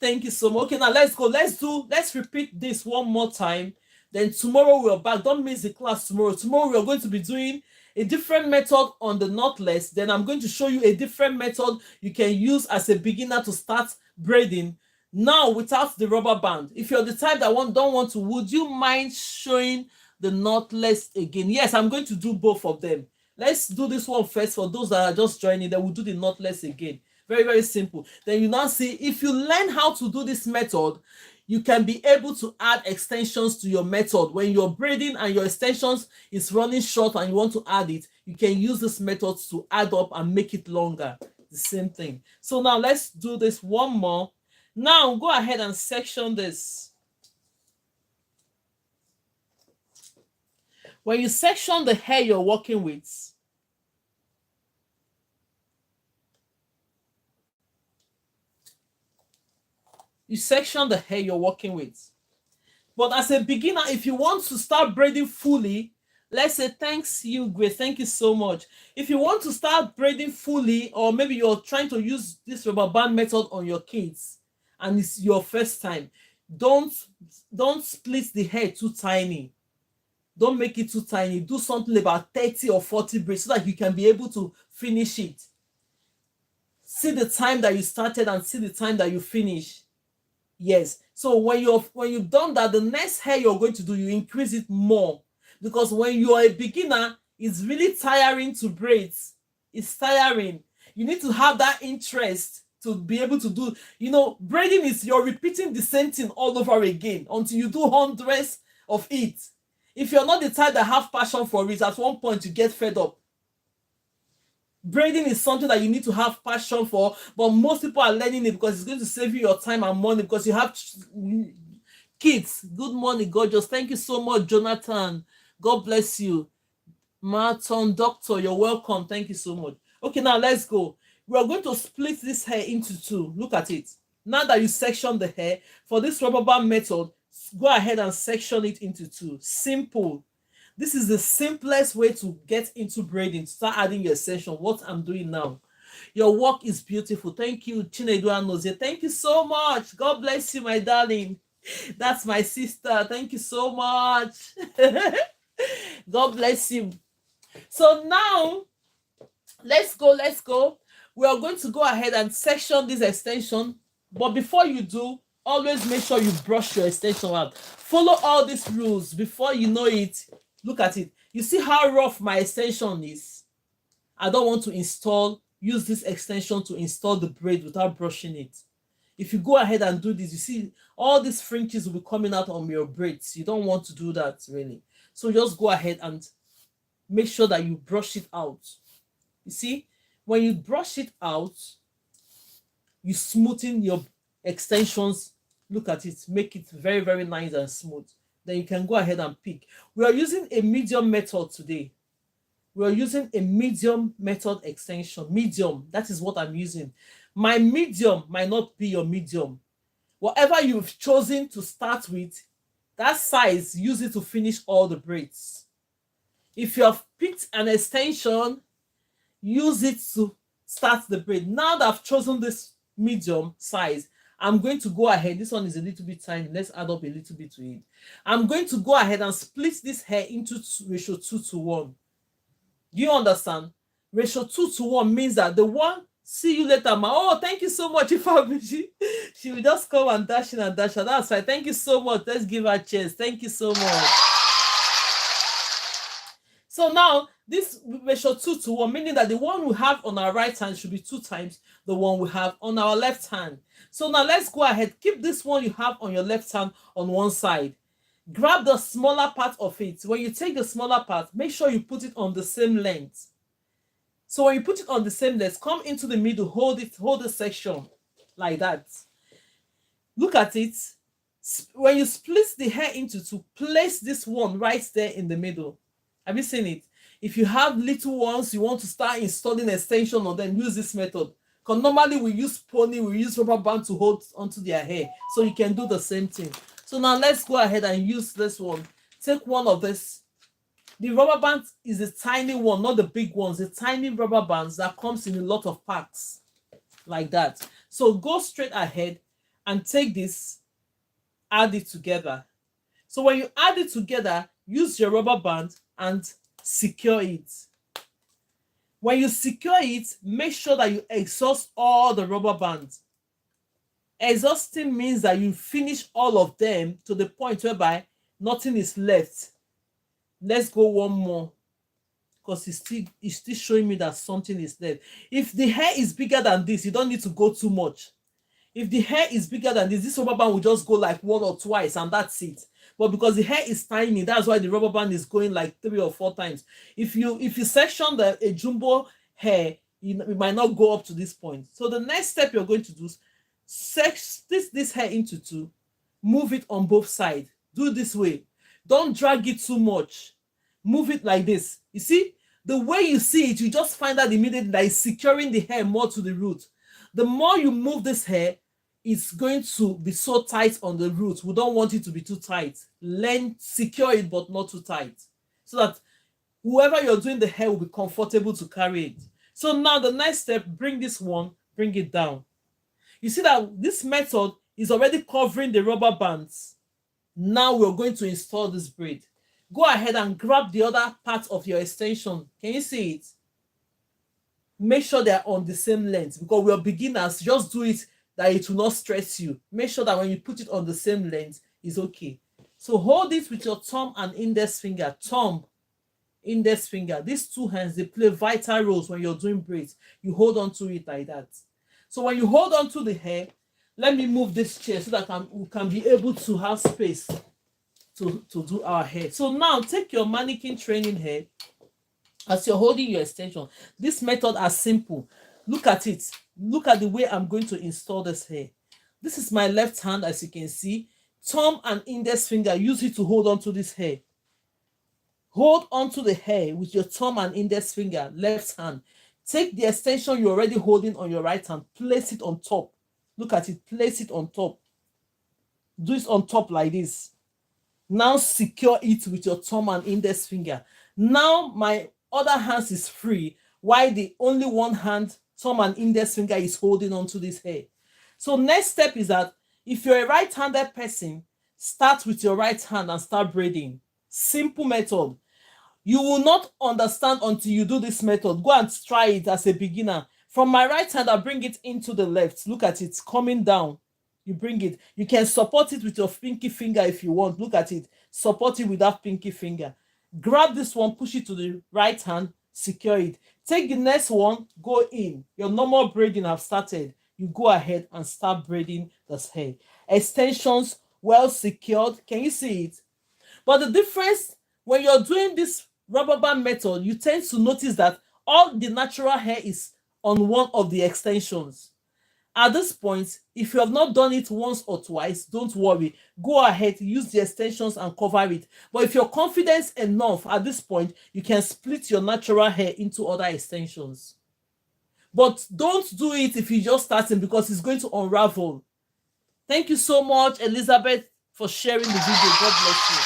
Thank you so much. Okay, now let's go. Let's repeat this one more time. Then tomorrow we're back. Don't miss the class tomorrow. Tomorrow we're going to be doing a different method on the knotless. Then I'm going to show you a different method you can use as a beginner to start braiding. Now without the rubber band. If you're the type that don't want to, would you mind showing the knotless again? Yes, I'm going to do both of them. Let's do this one first for those that are just joining. Then we'll do the knotless again. Very, very simple. Then you now see, if you learn how to do this method, you can be able to add extensions to your method. When you're braiding and your extensions is running short and you want to add it, you can use this method to add up and make it longer. The same thing. So now let's do this one more. Now go ahead and section this. When you section the hair you're working with, you section the hair you're working with. But as a beginner, if you want to start braiding fully, Let's say thanks you, Grace. Thank you so much. If you want to start braiding fully, or maybe you're trying to use this rubber band method on your kids and it's your first time, don't don't split the hair too tiny. Don't make it too tiny. Do something about 30 or 40 braids so that you can be able to finish it. See the time that you started and see the time that you finish. Yes. So when you've done that, the next hair you're going to do, you increase it more. Because when you're a beginner, it's really tiring to braid. It's tiring. You need to have that interest to be able to do, braiding is you're repeating the same thing all over again until you do hundreds of it. If you're not the type that have passion for it, at one point you get fed up. Braiding is something that you need to have passion for, but most people are learning it because it's going to save you your time and money because you have kids. Good morning, gorgeous. Thank you so much, Jonathan. God bless you. Marathon Doctor, you're welcome. Thank you so much. Okay, now let's go. We are going to split this hair into two. Look at it. Now that you section the hair, for this rubber band method, go ahead and section it into two. Simple. This is the simplest way to get into braiding. Start adding your extension. What I'm doing now. Your work is beautiful. Thank you, Chinedu Anozie. Thank you so much. God bless you, my darling. That's my sister. Thank you so much. God bless you. So now, let's go. We are going to go ahead and section this extension. But before you do, always make sure you brush your extension out. Follow all these rules. Before you know it, look at it. You see how rough my extension is? I don't want to use this extension to install the braid without brushing it. If you go ahead and do this, you see all these fringes will be coming out on your braids. You don't want to do that, really. So just go ahead and make sure that you brush it out. You see, when you brush it out, you smoothen your extensions. Look at it, make it very, very nice and smooth. Then you can go ahead and pick. We are using a medium method today. We are using a medium method extension. Medium, that is what I'm using. My medium might not be your medium. Whatever you've chosen to start with, that size, use it to finish all the braids. If you have picked an extension, use it to start the braid. Now that I've chosen this medium size, I'm going to go ahead. This one is a little bit tiny. Let's add up a little bit to it. I'm going to go ahead and split this hair into ratio 2:1. Do you understand? Ratio 2:1 means that the one, see you later, ma. Oh, thank you so much. If she will just come and dash in and dash out. That's right. Thank you so much. Let's give her cheers. Thank you so much. So now, this ratio 2:1, meaning that the one we have on our right hand should be 2 times the one we have on our left hand. So now let's go ahead. Keep this one you have on your left hand on one side. Grab the smaller part of it. When you take the smaller part, make sure you put it on the same length. So when you put it on the same length, come into the middle, hold the section like that. Look at it. When you split the hair into two, place this one right there in the middle. Have you seen it? If you have little ones, you want to start installing extension on them, use this method. Because normally we use pony, we use rubber band to hold onto their hair. So you can do the same thing. So now let's go ahead and use this one. Take one of this. The rubber band is a tiny one, not the big ones. The tiny rubber bands that comes in a lot of packs. Like that. So go straight ahead and take this, add it together. So when you add it together, use your rubber band and secure it. When you secure it, make sure that you exhaust all the rubber bands. Exhausting means that you finish all of them to the point whereby nothing is left. Let's go one more, because it's still showing me that something is left. If the hair is bigger than this, you don't need to go too much. If the hair is bigger than this rubber band will just go like 1 or twice and that's it. But because the hair is tiny, that's why the rubber band is going like 3 or 4 times. If you section a jumbo hair, it might not go up to this point. So the next step you're going to do is split this hair into 2, move it on both sides. Do it this way. Don't drag it too much. Move it like this. You see, the way you see it, you just find out immediately that it's securing the hair more to the root. The more you move this hair, it's going to be so tight on the root. We don't want it to be too tight. Secure it, but not too tight. So that Whoever you're doing the hair will be comfortable to carry it. So now the next step, bring this one, bring it down. You see that this method is already covering the rubber bands. Now we're going to install this braid. Go ahead and grab the other part of your extension. Can you see it? Make sure they're on the same length, because we're beginners. Just do it that it will not stress you. Make sure that when you put it on the same length, it's okay. So hold it with your thumb and index finger. Thumb, index finger. These two hands, they play vital roles when you're doing braids. You hold on to it like that. So when you hold on to the hair, let me move this chair so that we can be able to have space to do our hair. So now take your mannequin training hair. As you're holding your extension, this method is simple. Look at it. Look at the way I'm going to install this hair. This is my left hand, as you can see. Thumb and index finger, use it to hold on to this hair. Hold onto the hair with your thumb and index finger, left hand. Take the extension you're already holding on your right hand, place it on top. Look at it, place it on top. Do it on top like this. Now secure it with your thumb and index finger. Now my other hand is free, while the only one hand, thumb and index finger, is holding onto this hair. So next step is that if you're a right-handed person, start with your right hand and start braiding. Simple method. You will not understand until you do this method. Go and try it as a beginner. From my right hand, I bring it into the left. Look at it coming down. You bring it. You can support it with your pinky finger if you want. Look at it. Support it with that pinky finger. Grab this one, push it to the right hand, secure it. Take the next one, go in. Your normal braiding have started. You go ahead and start braiding this hair. Extensions well secured. Can you see it? But the difference when you're doing this rubber band method, you tend to notice that all the natural hair is on one of the extensions. At this point, if you have not done it once or twice, don't worry. Go ahead, use the extensions and cover it. But if you're confident enough at this point, you can split your natural hair into other extensions. But don't do it if you're just starting, because it's going to unravel. Thank you so much, Elizabeth, for sharing the video. God bless you.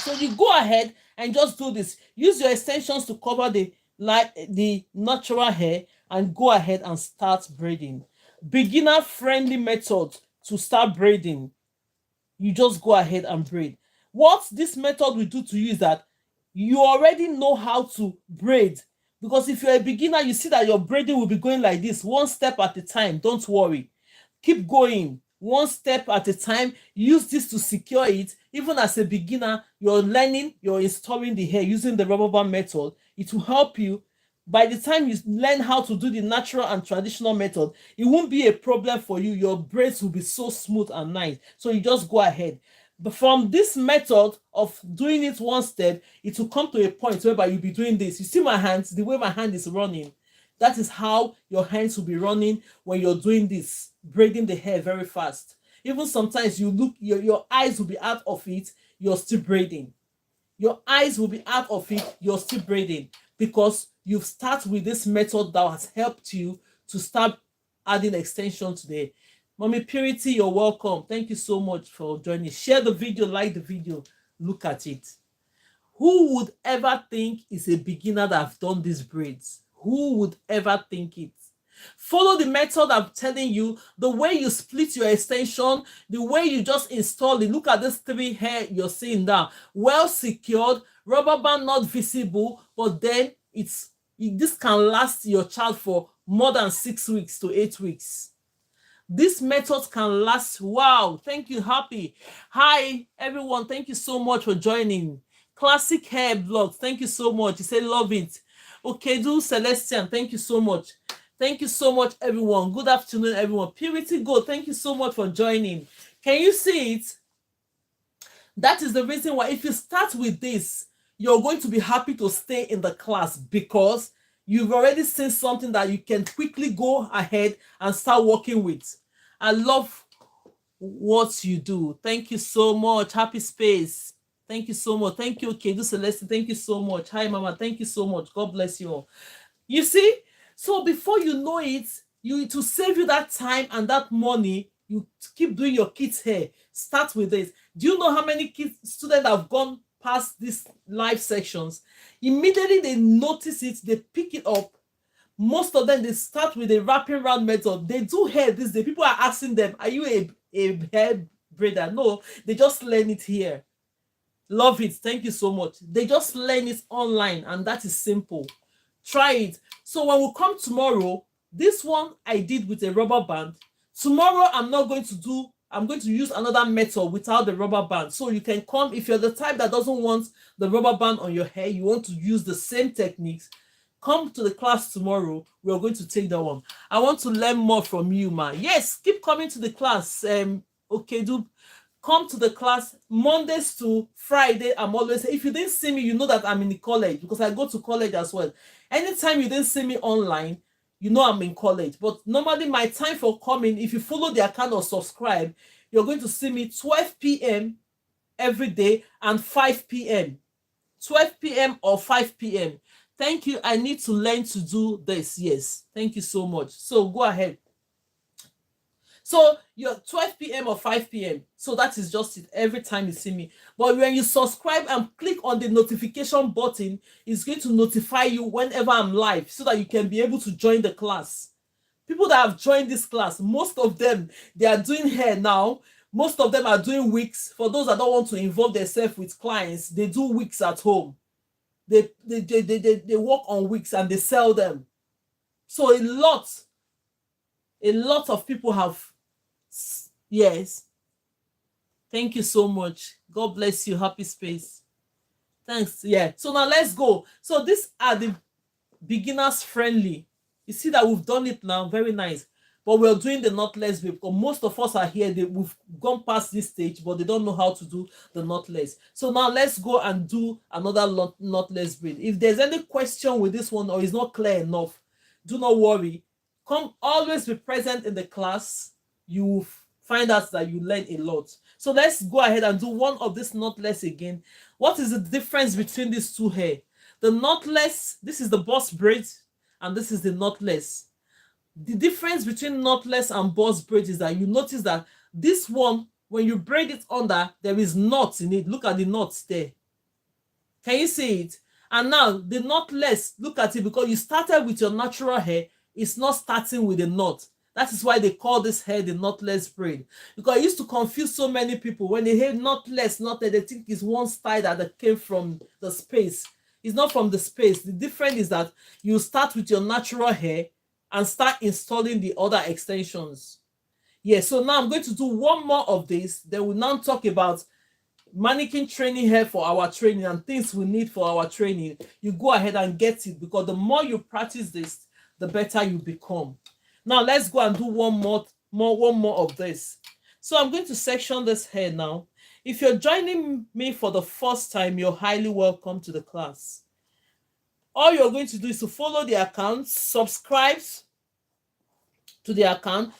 So you go ahead and just do this. Use your extensions to cover the natural hair and go ahead and start braiding. Beginner friendly method to start braiding. You just go ahead and braid. What this method will do to you is that you already know how to braid, because if you're a beginner, you see that your braiding will be going like this, one step at a time. Don't worry, keep going one step at a time. Use this to secure it. Even as a beginner, you're learning, you're installing the hair using the rubber band method. It will help you. By the time you learn how to do the natural and traditional method, it won't be a problem for you. Your braids will be so smooth and nice. So you just go ahead. But from this method of doing it one step, it will come to a point whereby you'll be doing this. You see my hands, the way my hand is running. That is how your hands will be running when you're doing this, braiding the hair very fast. Even sometimes you look, your eyes will be out of it, you're still braiding. Your eyes will be out of it, you're still braiding, because you've started with this method that has helped you to start adding extension today. Mommy Purity, you're welcome. Thank you so much for joining. Share the video, like the video, look at it. Who would ever think is a beginner that have done these braids? Who would ever think it? Follow the method I'm telling you, the way you split your extension, the way you just install it. Look at this 3 hair you're seeing now. Well secured, rubber band not visible, but then this can last your child for more than 6 weeks to 8 weeks. This method can last. Wow, thank you, Happy. Hi, everyone. Thank you so much for joining. Classic Hair Blog, thank you so much. You say love it. Okay, do Celestian, thank you so much. Thank you so much, everyone. Good afternoon, everyone. Purity Go, thank you so much for joining. Can you see it? That is the reason why if you start with this, you're going to be happy to stay in the class, because you've already seen something that you can quickly go ahead and start working with. I love what you do. Thank you so much. Happy Space. Thank you so much. Thank you, Kedu Celeste. Thank you so much. Hi, Mama. Thank you so much. God bless you all. You see? So before you know it, to save you that time and that money, you keep doing your kids' hair. Start with this. Do you know how many students have gone past these live sections, immediately they notice it, they pick it up. Most of them, they start with a wrapping round method. They do hair this day. People are asking them, are you a hair braider? No, they just learn it here. Love it. Thank you so much. They just learn it online, and that is simple. Try it. So when we come tomorrow, this one I did with a rubber band. Tomorrow I'm going to use another method without the rubber band. So you can come, if you're the type that doesn't want the rubber band on your hair, you want to use the same techniques, come to the class tomorrow. We're going to take that one. I want to learn more from you, man. Yes, keep coming to the class. Okay, do come to the class Mondays to Friday. I'm always, if you didn't see me, you know that I'm in the college, because I go to college as well. Anytime you didn't see me online, you know I'm in college. But normally my time for coming, if you follow the account or subscribe, you're going to see me 12 p.m. every day and 5 p.m. 12 p.m. or 5 p.m. Thank you. I need to learn to do this. Yes. Thank you so much. So go ahead. So you're 12 p.m. or 5 p.m. So that is just it every time you see me. But when you subscribe and click on the notification button, it's going to notify you whenever I'm live, so that you can be able to join the class. People that have joined this class, most of them, they are doing hair now. Most of them are doing wigs. For those that don't want to involve themselves with clients, they do wigs at home. They work on wigs and they sell them. So a lot of people have. Yes. Thank you so much. God bless you. Happy space. Thanks. Yeah. So now let's go. So these are the beginners friendly. You see that we've done it now. Very nice. But we're doing the knotless braid, because most of us are here. We've gone past this stage, but they don't know how to do the knotless. So now let's go and do another knotless braid. If there's any question with this one or it's not clear enough, do not worry. Come, always be present in the class. You will find out that you learn a lot. So let's go ahead and do one of this knotless again. What is the difference between these two hair? The knotless, this is the boss braid, and this is the knotless. The difference between knotless and boss braid is that you notice that this one, when you braid it under, there is knots in it. Look at the knots there. Can you see it? And now the knotless, look at it, because you started with your natural hair, it's not starting with a knot. That is why they call this hair the knotless braid. Because it used to confuse so many people. When they hear knotless, knotted, they think it's one style that came from the space. It's not from the space. The difference is that you start with your natural hair and start installing the other extensions. Yeah, so now I'm going to do one more of this. Then we'll now talk about mannequin training hair for our training and things we need for our training. You go ahead and get it, because the more you practice this, the better you become. Now let's go and do one more of this. So I'm going to section this hair now. If you're joining me for the first time, you're highly welcome to the class. All you're going to do is to follow the account, subscribe to the account,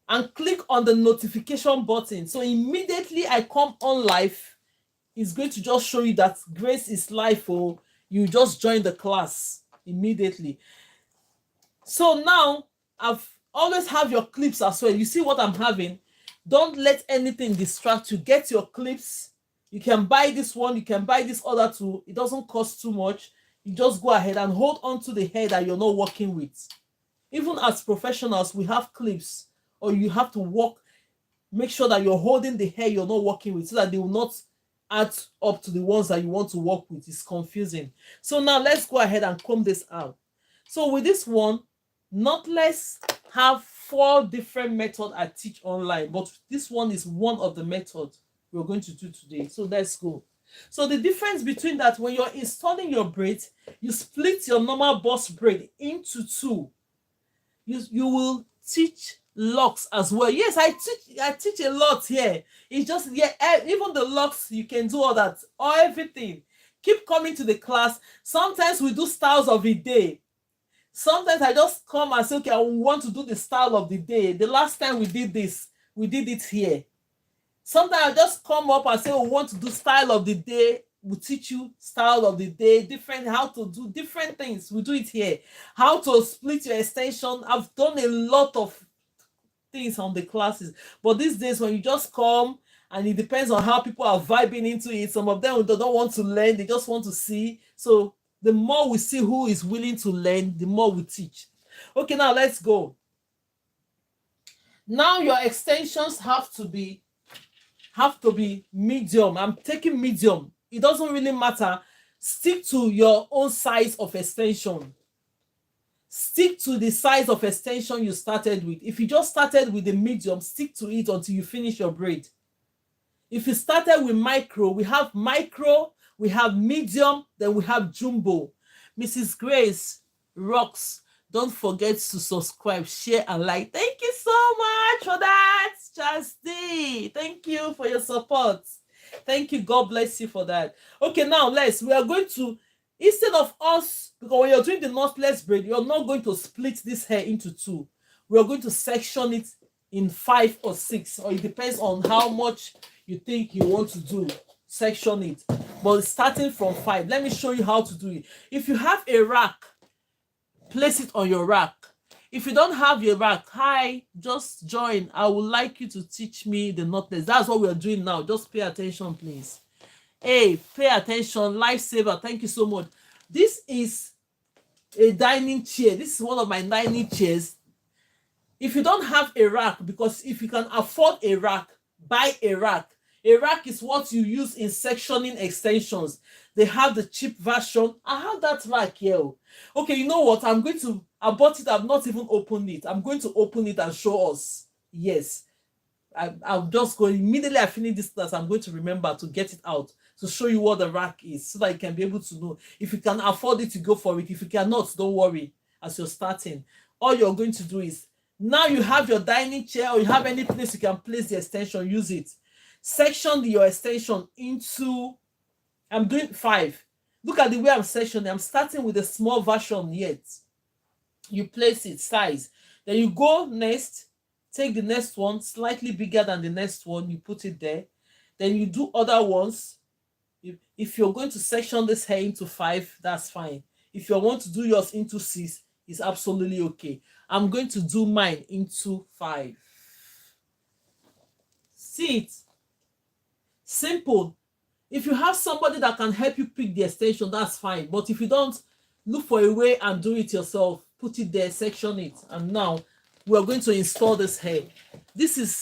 and click on the notification button. So immediately I come on live, it's going to just show you that Grace is live, or you just join the class immediately. So now I've always have your clips as well. You see what I'm having? Don't let anything distract you. Get your clips. You can buy this one, you can buy this other too. It doesn't cost too much. You just go ahead and hold on to the hair that you're not working with. Even as professionals, we have clips, or you have to make sure that you're holding the hair you're not working with, so that they will not add up to the ones that you want to work with. It's confusing. So now let's go ahead and comb this out. So with this one, knotless have 4 different methods I teach online, but this one is one of the methods we're going to do today. So let's go. So the difference between that, when you're installing your braid, you split your normal boss braid into 2. You will teach locks as well. Yes, I teach a lot here. It's just, yeah, even the locks, you can do all that, or everything. Keep coming to the class. Sometimes we do styles of the day. Sometimes I just come and say, okay, I want to do the style of the day. The last time we did this, we did it here. Sometimes I just come up and say, we want to do style of the day. We teach you style of the day, how to do different things. We do it here. How to split your extension. I've done a lot of things on the classes. But these days, when you just come and it depends on how people are vibing into it. Some of them don't want to learn, they just want to see. So the more we see who is willing to learn, the more we teach. Okay, now let's go. Now your extensions have to be medium. I'm taking medium. It doesn't really matter. Stick to your own size of extension. Stick to the size of extension you started with. If you just started with the medium, stick to it until you finish your braid. If you started with micro, we have medium, then we have jumbo. Mrs. Grace rocks. Don't forget to subscribe, share, and like. Thank you so much for that, Chastity. Thank you for your support. Thank you. God bless you for that. Okay, now we are going to, instead of us, because when you're doing the knotless braid, you're not going to split this hair into two. We are going to section it in 5 or 6, or it depends on how much you think you want to do. Section it, but starting from 5. Let me show you how to do it. If you have a rack, place it on your rack. If you don't have your rack, hi, just join. I would like you to teach me the knotless. That's what we are doing now. Just pay attention, please. Hey, pay attention. Lifesaver, thank you so much. This is a dining chair. This is one of my dining chairs. If you don't have a rack, because if you can afford a rack, buy a rack. A rack is what you use in sectioning extensions. They have the cheap version. I have that rack here. Okay, you know what? I bought it. I've not even opened it. I'm going to open it and show us. Yes. I'm just going, immediately I finish this class, I'm going to remember to get it out to show you what the rack is, so that you can be able to know. If you can afford it, you go for it. If you cannot, don't worry. As you're starting, all you're going to do is, now you have your dining chair, or you have any place you can place the extension, use it. Section your extension into, I'm doing 5. Look at the way I'm sectioning. I'm starting with a small version yet. You place it, size. Then you go next, take the next one, slightly bigger than the next one, you put it there. Then you do other ones. If you're going to section this hair into 5, that's fine. If you want to do yours into 6, it's absolutely okay. I'm going to do mine into 5. See it? Simple. If you have somebody that can help you pick the extension, that's fine. But if you don't, look for a way and do it yourself. Put it there, section it. And now we're going to install this hair. This is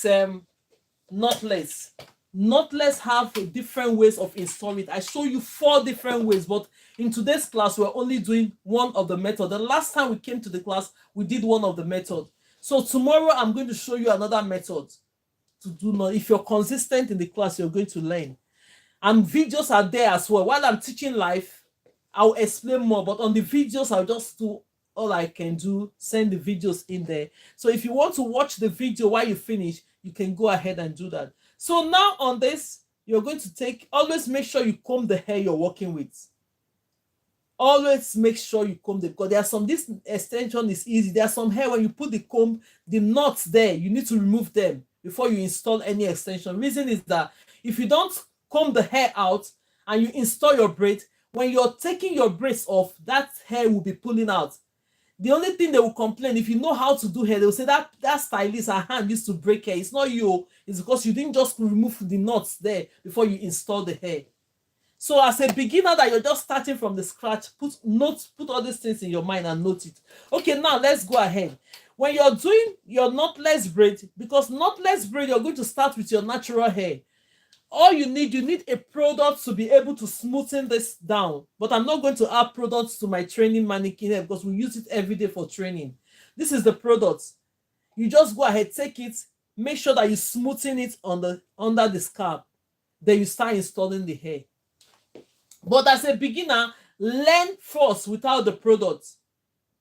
knotless. Knotless have different ways of installing it. I show you 4 different ways, but in today's class, we're only doing one of the method. The last time we came to the class, we did one of the method. So tomorrow, I'm going to show you another method to do not. If you're consistent in the class, you're going to learn. And videos are there as well. While I'm teaching live, I'll explain more, but on the videos, I'll just do all I can do, send the videos in there. So if you want to watch the video while you finish, you can go ahead and do that. So now on this, you're going to always make sure you comb the hair you're working with. Always make sure you comb them, because there are some, this extension is easy. There are some hair, when you put the comb, the knots there, you need to remove them before you install any extension. Reason is that if you don't comb the hair out and you install your braid, when you're taking your braids off, that hair will be pulling out. The only thing they will complain, if you know how to do hair, they will say that stylist, her hand used to break hair. It's not you, it's because you didn't just remove the knots there before you install the hair. So as a beginner that you're just starting from the scratch, put all these things in your mind and note it. Okay, now let's go ahead. When you're doing your knotless braid, because knotless braid, you're going to start with your natural hair. All you need a product to be able to smoothen this down. But I'm not going to add products to my training mannequin hair, because we use it every day for training. This is the product. You just go ahead, take it, make sure that you smoothen it under the scalp. Then you start installing the hair. But as a beginner, learn first without the product.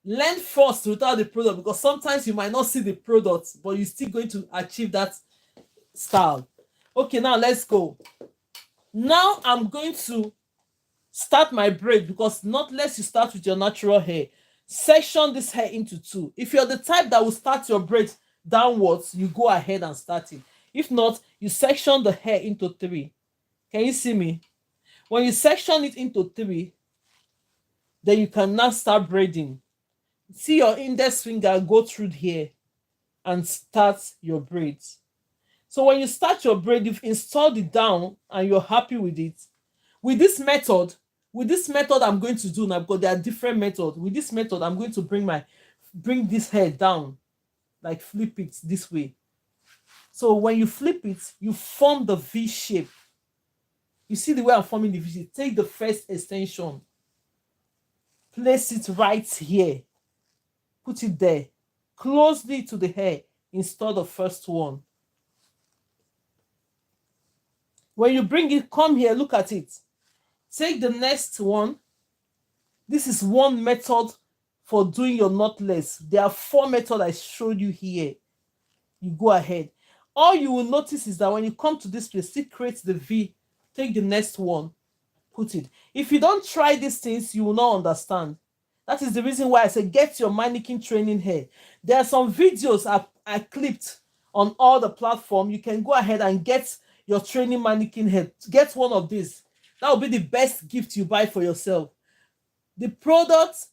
Learn first without the product, because sometimes you might not see the product, but you're still going to achieve that style. Okay, now let's go. Now I'm going to start my braid, because knotless, you start with your natural hair. Section this hair into 2. If you're the type that will start your braid downwards, you go ahead and start it. If not, you section the hair into 3. Can you see me? When you section it into 3, then you can now start braiding. See your index finger go through here and start your braids. So when you start your braid, you've installed it down and you're happy with it. With this method, I'm going to do now, because there are different methods. With this method, I'm going to bring this hair down, like flip it this way. So when you flip it, you form the V shape. You see the way I'm forming the V shape? Take the first extension, place it right here, put it there, closely to the hair, install the first one. When you bring it, come here, look at it. Take the next one. This is one method for doing your knotless. There are 4 methods I showed you here. You go ahead. All you will notice is that when you come to this place, it creates the V. Take the next one, put it. If you don't try these things, you will not understand. That is the reason why I say get your mannequin training here. There are some videos I clipped on all the platforms. You can go ahead and get your training mannequin head. Get one of these. That will be the best gift you buy for yourself. The product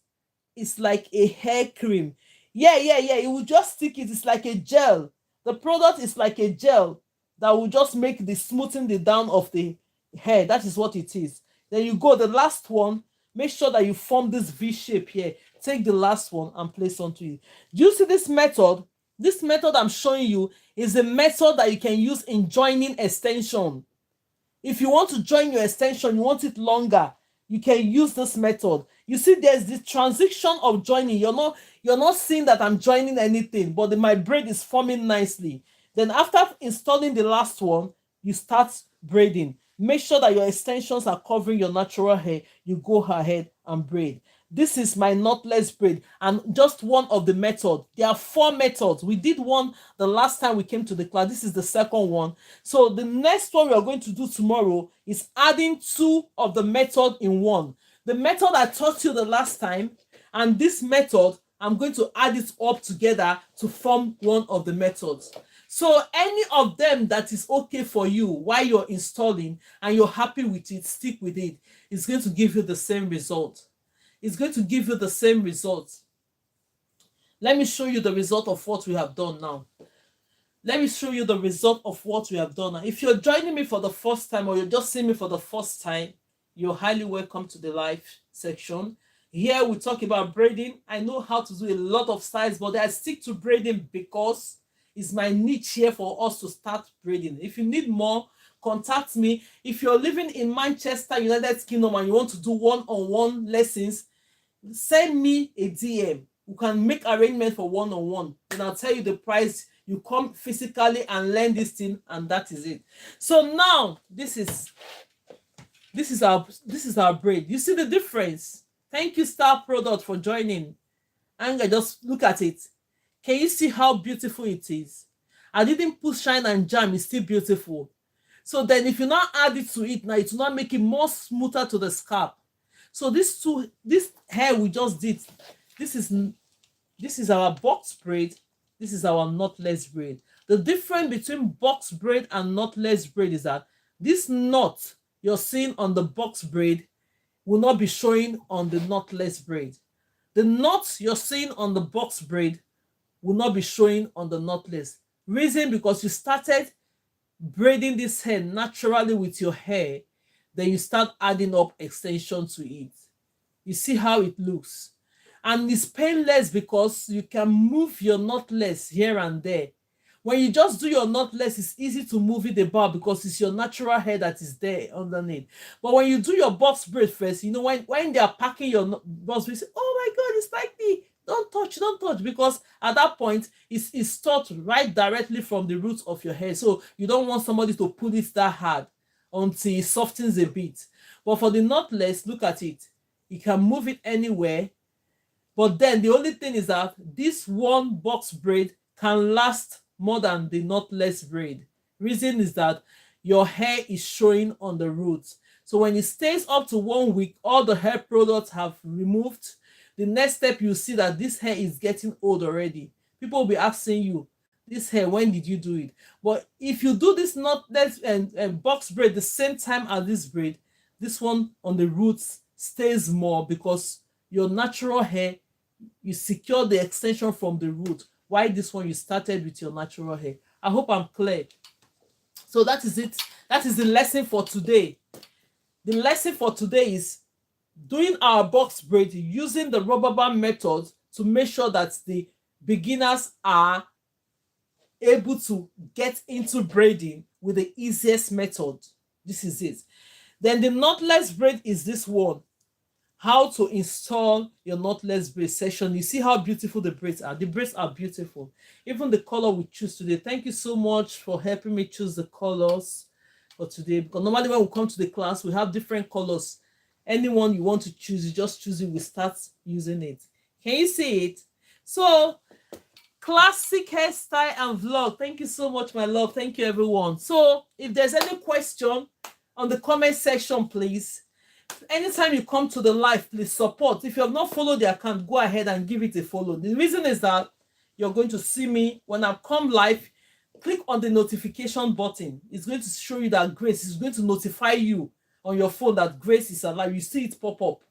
is like a hair cream. Yeah. You will just stick it. It's like a gel. The product is like a gel that will just make the smoothing the down of the hair. That is what it is. Then you go the last one. Make sure that you form this V shape here. Take the last one and place onto it. Do you see this method? This method I'm showing you is a method that you can use in joining extension. If you want to join your extension, you want it longer, you can use this method. You see, there's this transition of joining. You're not seeing that I'm joining anything, but my braid is forming nicely. Then after installing the last one, you start braiding. Make sure that your extensions are covering your natural hair. You go ahead and braid. This is my knotless braid, and just one of the methods. There are 4 methods. We did one the last time we came to the class. This is the second one. So the next one we are going to do tomorrow is adding 2 of the method in one. The method I taught you the last time and this method, I'm going to add it up together to form one of the methods. So any of them that is okay for you while you're installing and you're happy with it, stick with it. It's going to give you the same result. It's going to give you the same result. Let me show you the result of what we have done now. Let me show you the result of what we have done now. If you're joining me for the first time or you're just seeing me for the first time, you're highly welcome to the live section. Here we talk about braiding. I know how to do a lot of styles, but I stick to braiding because it's my niche here for us to start braiding. If you need more, contact me. If you're living in Manchester, United Kingdom, and you want to do one-on-one lessons, send me a DM. We can make arrangement for one-on-one. And I'll tell you the price. You come physically and learn this thing, and that is it. So now this is our braid. You see the difference? Thank you, Star Product, for joining. And I just look at it. Can you see how beautiful it is? I didn't put shine and jam. It's still beautiful. So then if you now add it to it now, it will not make it more smoother to the scalp. So this hair we just did, this is our box braid. This is our knotless braid. The difference between box braid and knotless braid is that this knot you're seeing on the box braid will not be showing on the knotless braid. The knots you're seeing on the box braid will not be showing on the knotless. Reason, because you started braiding this hair naturally with your hair, then you start adding up extension to it. You see how it looks, and it's painless because you can move your knotless here and there. When you just do your knotless, it's easy to move it about because it's your natural hair that is there underneath. But when you do your box braid first, you know, when they are packing your box braid, you say, oh my God, it's like the don't touch, because at that point it's taught right directly from the roots of your hair. So you don't want somebody to pull it that hard until it softens a bit. But for the knotless, look at it. You can move it anywhere. But then the only thing is that this one box braid can last more than the knotless braid. Reason is that your hair is showing on the roots. So when it stays up to 1 week, all the hair products have removed. The next step, you see that this hair is getting old already. People will be asking you, this hair, when did you do it? But if you do this knotless and box braid the same time as this braid, this one on the roots stays more because your natural hair, you secure the extension from the root. Why this one you started with your natural hair? I hope I'm clear. So that is it. That is the lesson for today. The lesson for today is doing our box braid using the rubber band method to make sure that the beginners are able to get into braiding with the easiest method. This is it. Then the knotless braid is this one. How to install your knotless braid section. You see how beautiful the braids are. The braids are beautiful. Even the color we choose today. Thank you so much for helping me choose the colors for today. Because normally when we come to the class, we have different colors. Anyone you want to choose, you just choose it. We start using it. Can you see it? So, classic hairstyle and vlog. Thank you so much, my love. Thank you, everyone. So, if there's any question on the comment section, please. Anytime you come to the live, please support. If you have not followed the account, go ahead and give it a follow. The reason is that you're going to see me when I come live. Click on the notification button. It's going to show you that Grace is going to notify you on your phone that Grace is alive. You see it pop up.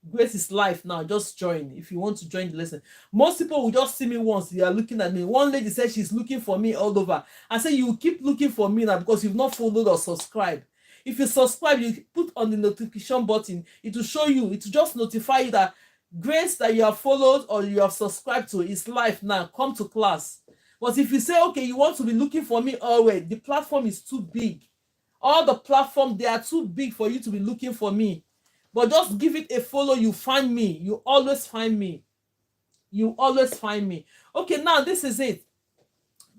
Grace is live now. Just join if you want to join the lesson. Most people will just see me once. They are looking at me. One lady said she's looking for me all over. I say you keep looking for me now because you've not followed or subscribed. If you subscribe, you put on the notification button. It will show you. It will just notify you that Grace that you have followed or you have subscribed to is live now. Come to class. But if you say, okay, you want to be looking for me always, the platform is too big. All the platforms, they are too big for you to be looking for me. But just give it a follow. You find me. You always find me. You always find me. Okay, now this is it.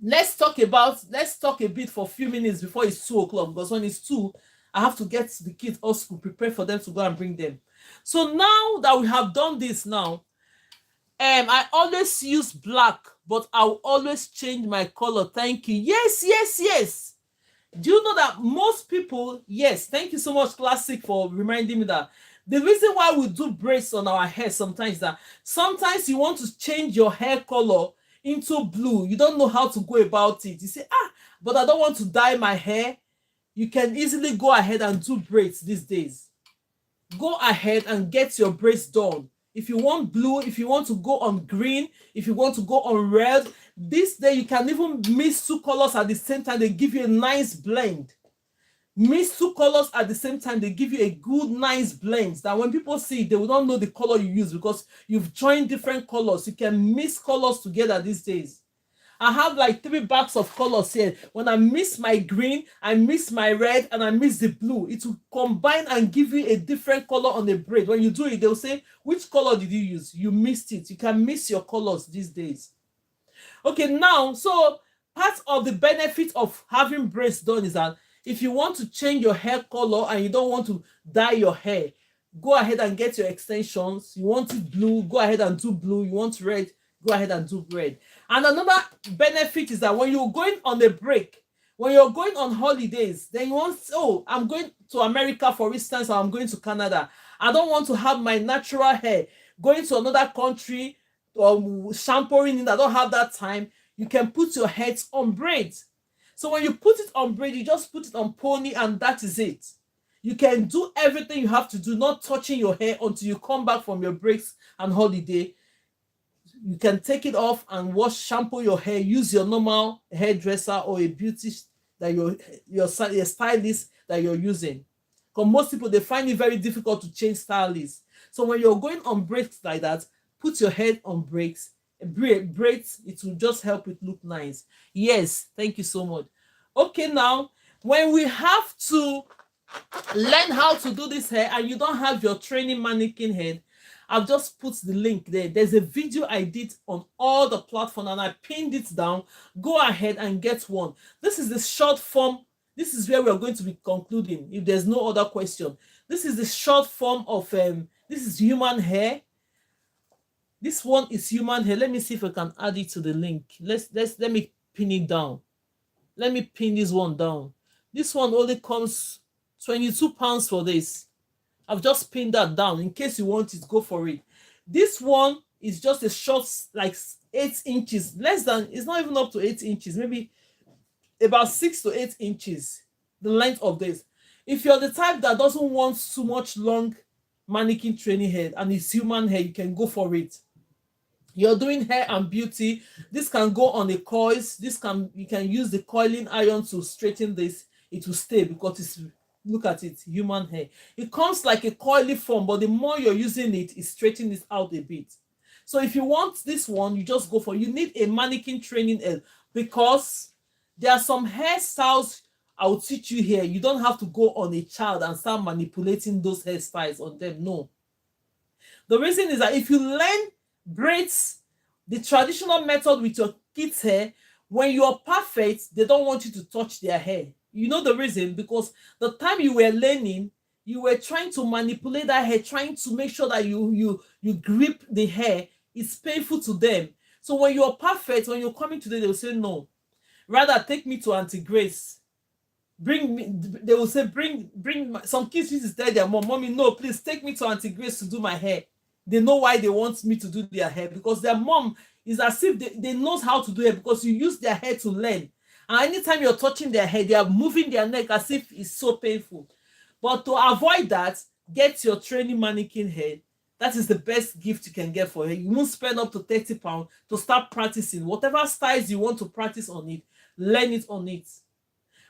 Let's talk a bit for a few minutes before it's 2 o'clock. Because when it's 2, I have to get the kids off school, prepare for them to go and bring them. So now that we have done this now, I always use black, but I'll always change my color. Thank you. Yes, yes, yes. Do you know that most people, yes, thank you so much, Classic, for reminding me that the reason why we do braids on our hair sometimes is that sometimes you want to change your hair color into blue. You don't know how to go about it. You say, but I don't want to dye my hair. You can easily go ahead and do braids these days. Go ahead and get your braids done. If you want blue, if you want to go on green, if you want to go on red, this day you can even mix 2 colors at the same time. They give you a nice blend. Mix 2 colors at the same time. They give you a good, nice blend. That when people see it, they will not know the color you use because you've joined different colors. You can mix colors together these days. I have like 3 bags of colors here. When I mix my green, I mix my red, and I mix the blue. It will combine and give you a different color on the braid. When you do it, they'll say, which color did you use? You mixed it. You can mix your colors these days. Okay, now, so part of the benefit of having braids done is that if you want to change your hair color and you don't want to dye your hair, go ahead and get your extensions. You want it blue, go ahead and do blue. You want red, go ahead and do red. And another benefit is that when you're going on a break, when you're going on holidays, then you want, I'm going to America, for instance, or I'm going to Canada. I don't want to have my natural hair going to another country or shampooing it. I don't have that time. You can put your heads on braids. So when you put it on braid, you just put it on pony, and that is it. You can do everything you have to do, not touching your hair until you come back from your breaks and holiday. You can take it off and shampoo your hair. Use your normal hairdresser or a beauty that your stylist that you're using. Because most people, they find it very difficult to change stylists. So when you're going on breaks like that, put your head on braids. It will just help it look nice. Yes, thank you so much. Okay, now when we have to learn how to do this hair and you don't have your training mannequin head, I've just put the link there. There's a video I did on all the platforms and I pinned it down. Go ahead and get one. This is the short form. This is where we're going to be concluding if there's no other question. This is the short form of this is human hair. This one is human hair. Let me see if I can add it to the link. Let me pin it down. Let me pin this one down. This one only comes £22 for this. I've just pinned that down. In case you want it, go for it. This one is just a short, like 8 inches. Less than, it's not even up to 8 inches. Maybe about 6 to 8 inches. The length of this. If you're the type that doesn't want too much long mannequin training hair and it's human hair, you can go for it. You're doing hair and beauty, this can go on the coils. You can use the coiling iron to straighten this. It will stay because it's, look at it, human hair. It comes like a coily form, but the more you're using it, it straightens it out a bit. So if you want this one, you just go for, you need a mannequin training head, because there are some hairstyles I will teach you here. You don't have to go on a child and start manipulating those hairstyles on them. No. The reason is that if you learn braids, the traditional method with your kids' hair, when you're perfect, they don't want you to touch their hair. You know the reason? Because the time you were learning, you were trying to manipulate that hair, trying to make sure that you grip the hair. It's painful to them. So when you're perfect, when you're coming today, they'll say no. Rather, take me to Auntie Grace. Bring me, they will say, some kids used to tell their mom, mommy, no, please take me to Auntie Grace to do my hair. They know why they want me to do their hair, because their mom is as if they knows how to do it, because you use their hair to learn. And anytime you're touching their hair, they are moving their neck as if it's so painful. But to avoid that, get your training mannequin hair. That is the best gift you can get for her. You won't spend up to £30 to start practicing. Whatever styles you want to practice on it, learn it on it.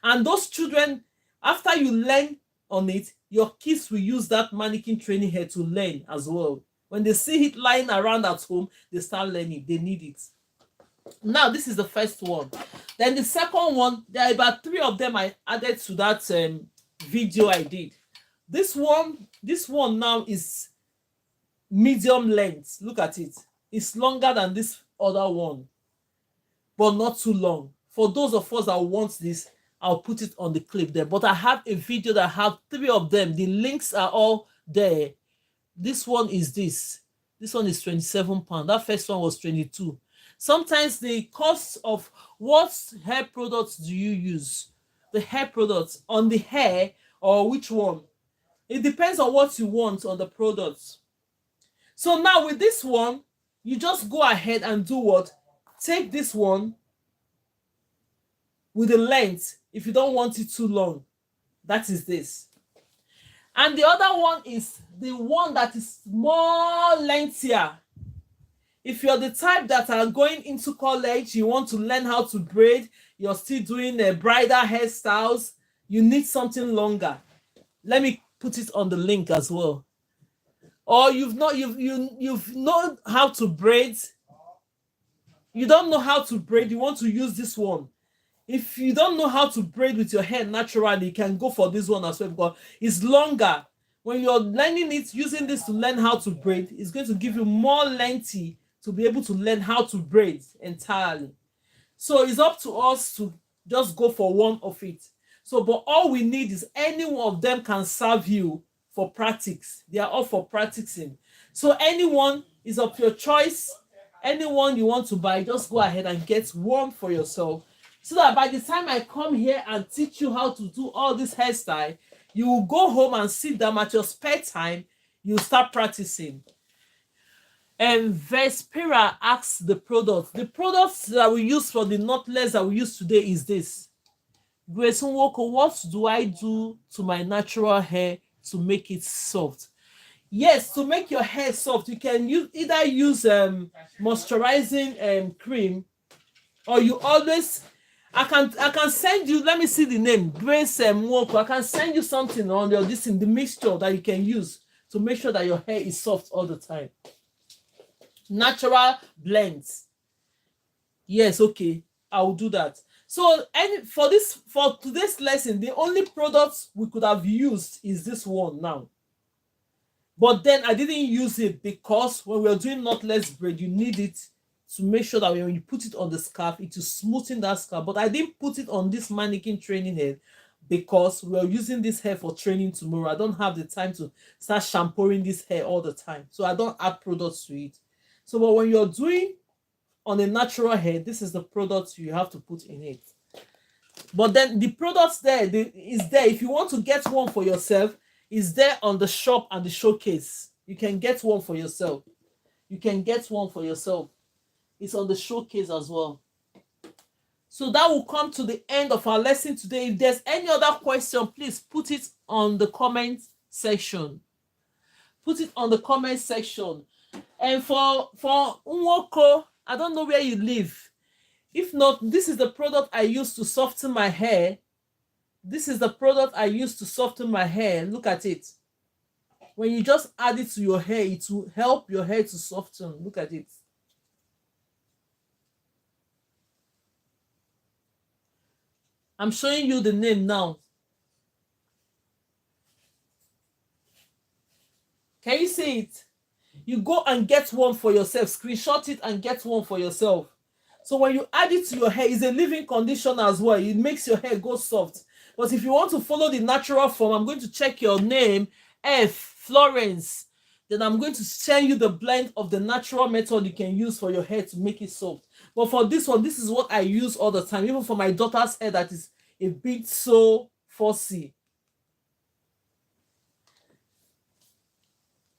And those children, after you learn on it, your kids will use that mannequin training hair to learn as well. When they see it lying around at home, they start learning. They need it. Now, this is the first one. Then the second one, there are about 3 of them I added to that video I did. This one now is medium length. Look at it. It's longer than this other one, but not too long. For those of us that want this, I'll put it on the clip there. But I have a video that have 3 of them. The links are all there. This one is this. This one is £27. That first one was 22. Sometimes the cost of what hair products do you use? The hair products on the hair, or which one? It depends on what you want on the products. So now with this one, you just go ahead and do what? Take this one with the length. If you don't want it too long, that is this. And the other one is the one that is more lengthier. If you're the type that are going into college, you want to learn how to braid, you're still doing bridal hairstyles, you need something longer. Let me put it on the link as well. Or you've known how to braid, you don't know how to braid, you want to use this one. If you don't know how to braid with your hair naturally, you can go for this one as well, because it's longer. When you're learning it, using this to learn how to braid, it's going to give you more lengthy to be able to learn how to braid entirely. So it's up to us to just go for one of it. So, but all we need is any one of them can serve you for practice. They are all for practicing. So anyone is of your choice. Anyone you want to buy, just go ahead and get one for yourself, so that by the time I come here and teach you how to do all this hairstyle, you will go home and sit down at your spare time, you start practicing. And Vespera asks the products. The products that we use for the knotless that we use today is this. Grace Nwoko, what do I do to my natural hair to make it soft? Yes, to make your hair soft, you can either use moisturizing cream, or you always, I can send you, let me see the name, Grace Nwoko. I can send you something on your this in the mixture that you can use to make sure that your hair is soft all the time. Natural blends. Yes, okay, I will do that. So, and for today's lesson, the only products we could have used is this one now. But then I didn't use it because when we are doing knotless braid, you need it to make sure that when you put it on the scarf, it is smoothing that scarf. But I didn't put it on this mannequin training head because we're using this hair for training tomorrow. I don't have the time to start shampooing this hair all the time, so I don't add products to it. So, but when you're doing on a natural hair, this is the product you have to put in it. But then the products there is there. If you want to get one for yourself, is there on the shop and the showcase. You can get one for yourself. You can get one for yourself. It's on the showcase as well. So that will come to the end of our lesson today. If there's any other question, please put it on the comment section. Put it on the comment section. And for Nwoko, I don't know where you live. If not, this is the product I use to soften my hair. This is the product I use to soften my hair. Look at it. When you just add it to your hair, it will help your hair to soften. Look at it. I'm showing you the name now. Can you see it? You go and get one for yourself. Screenshot it and get one for yourself. So when you add it to your hair, it's a living conditioner as well. It makes your hair go soft. But if you want to follow the natural form, I'm going to check your name, F. Florence. Then I'm going to send you the blend of the natural method you can use for your hair to make it soft. But for this one, this is what I use all the time, even for my daughter's hair that is a bit so fussy.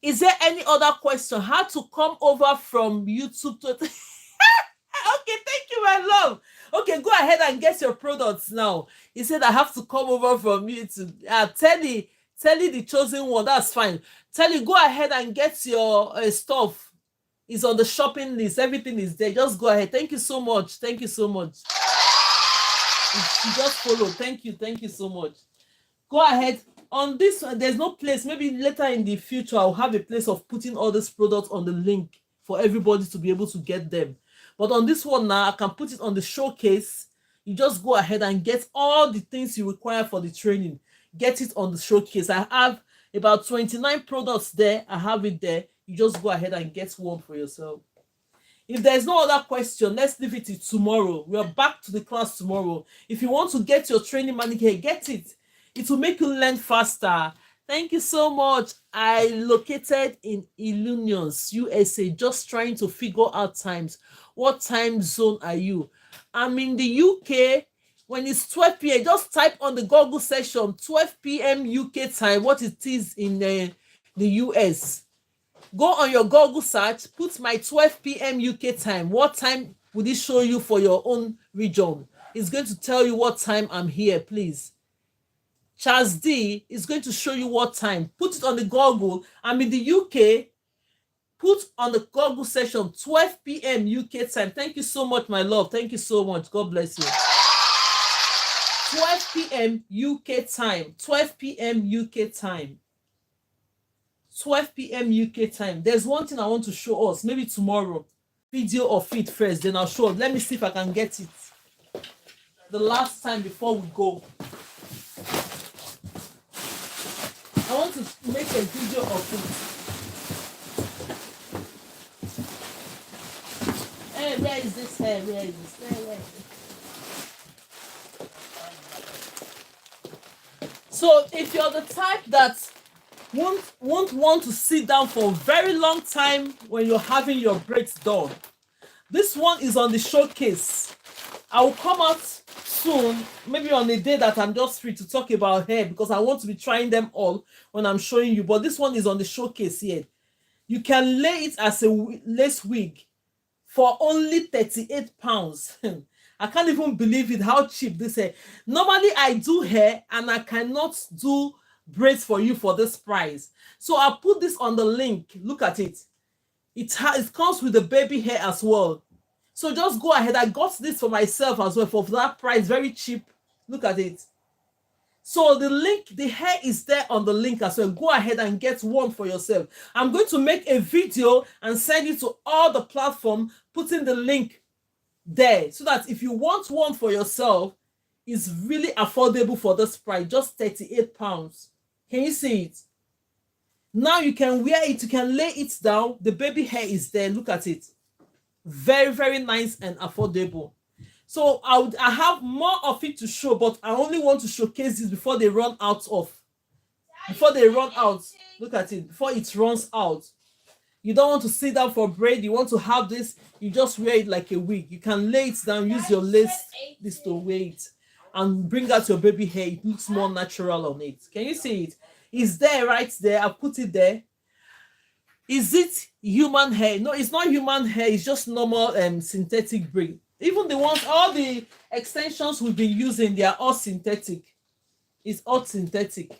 Is there any other question? How to come over from YouTube to... Okay, thank you, my love. Okay, go ahead and get your products now. He said I have to come over from YouTube. Telly the chosen one, that's fine. Telly, go ahead and get your stuff. It's on the shopping list. Everything is there. Just go ahead. Thank you so much. Thank you so much. You just follow. Thank you so much. Go ahead. On this one, there's no place. Maybe later in the future, I'll have a place of putting all these products on the link for everybody to be able to get them. But on this one now, I can put it on the showcase. You just go ahead and get all the things you require for the training. Get it on the showcase. I have about 29 products there. I have it there. You just go ahead and get one for yourself. If there's no other question, let's leave it to tomorrow. We are back to the class tomorrow. If you want to get your training manicure, get it. It will make you learn faster. Thank you so much. I located in Illinois, USA, just trying to figure out times. What time zone are you? I'm in the UK. When it's 12 p.m., just type on the Google section 12 p.m. UK time, what it is in the US. Go on your Google search, put my 12 p.m. UK time. What time would it show you for your own region? It's going to tell you what time I'm here, please. Charles D is going to show you what time. Put it on the Google. I'm in the UK. Put on the Google section 12 p.m. UK time. Thank you so much, my love. Thank you so much. God bless you. 12 p.m. UK time. 12 p.m. UK time. 12 p.m. UK time. There's one thing I want to show us. Maybe tomorrow. Video of it first. Then I'll show it. Let me see if I can get it. The last time before we go. I want to make a video of it. Hey, where is this hair? Where is this hair? Where is it? So if you're the type that won't want to sit down for a very long time when you're having your braids done, this one is on the showcase. I will come out soon, maybe on a day that I'm just free to talk about hair, because I want to be trying them all when I'm showing you. But this one is on the showcase here. You can lay it as a lace wig for only 38 pounds. I can't even believe it, how cheap this hair. Normally I do hair and I cannot do braids for you for this price. So I'll put this on the link. Look at it. It comes with the baby hair as well. So just go ahead. I got this for myself as well for that price. Very cheap. Look at it. So the link, the hair is there on the link as well. Go ahead and get one for yourself. I'm going to make a video and send it to all the platforms, putting the link there, so that if you want one for yourself, it's really affordable for this price. Just 38 pounds. Can you see it? Now you can wear it. You can lay it down. The baby hair is there. Look at it. Very, very nice and affordable. So I have more of it to show, but I only want to showcase this before they run out. Look at it. Before it runs out. You don't want to sit down for braid. You want to have this. You just wear it like a wig. You can lay it down. Use your lace this to wear it and bring out your baby hair. It looks more natural on it. Can you see it? It's there, right there. I put it there. Is it human hair? No, it's not human hair. It's just normal synthetic braid. Even the ones, all the extensions we've been using, they are all synthetic. It's all synthetic.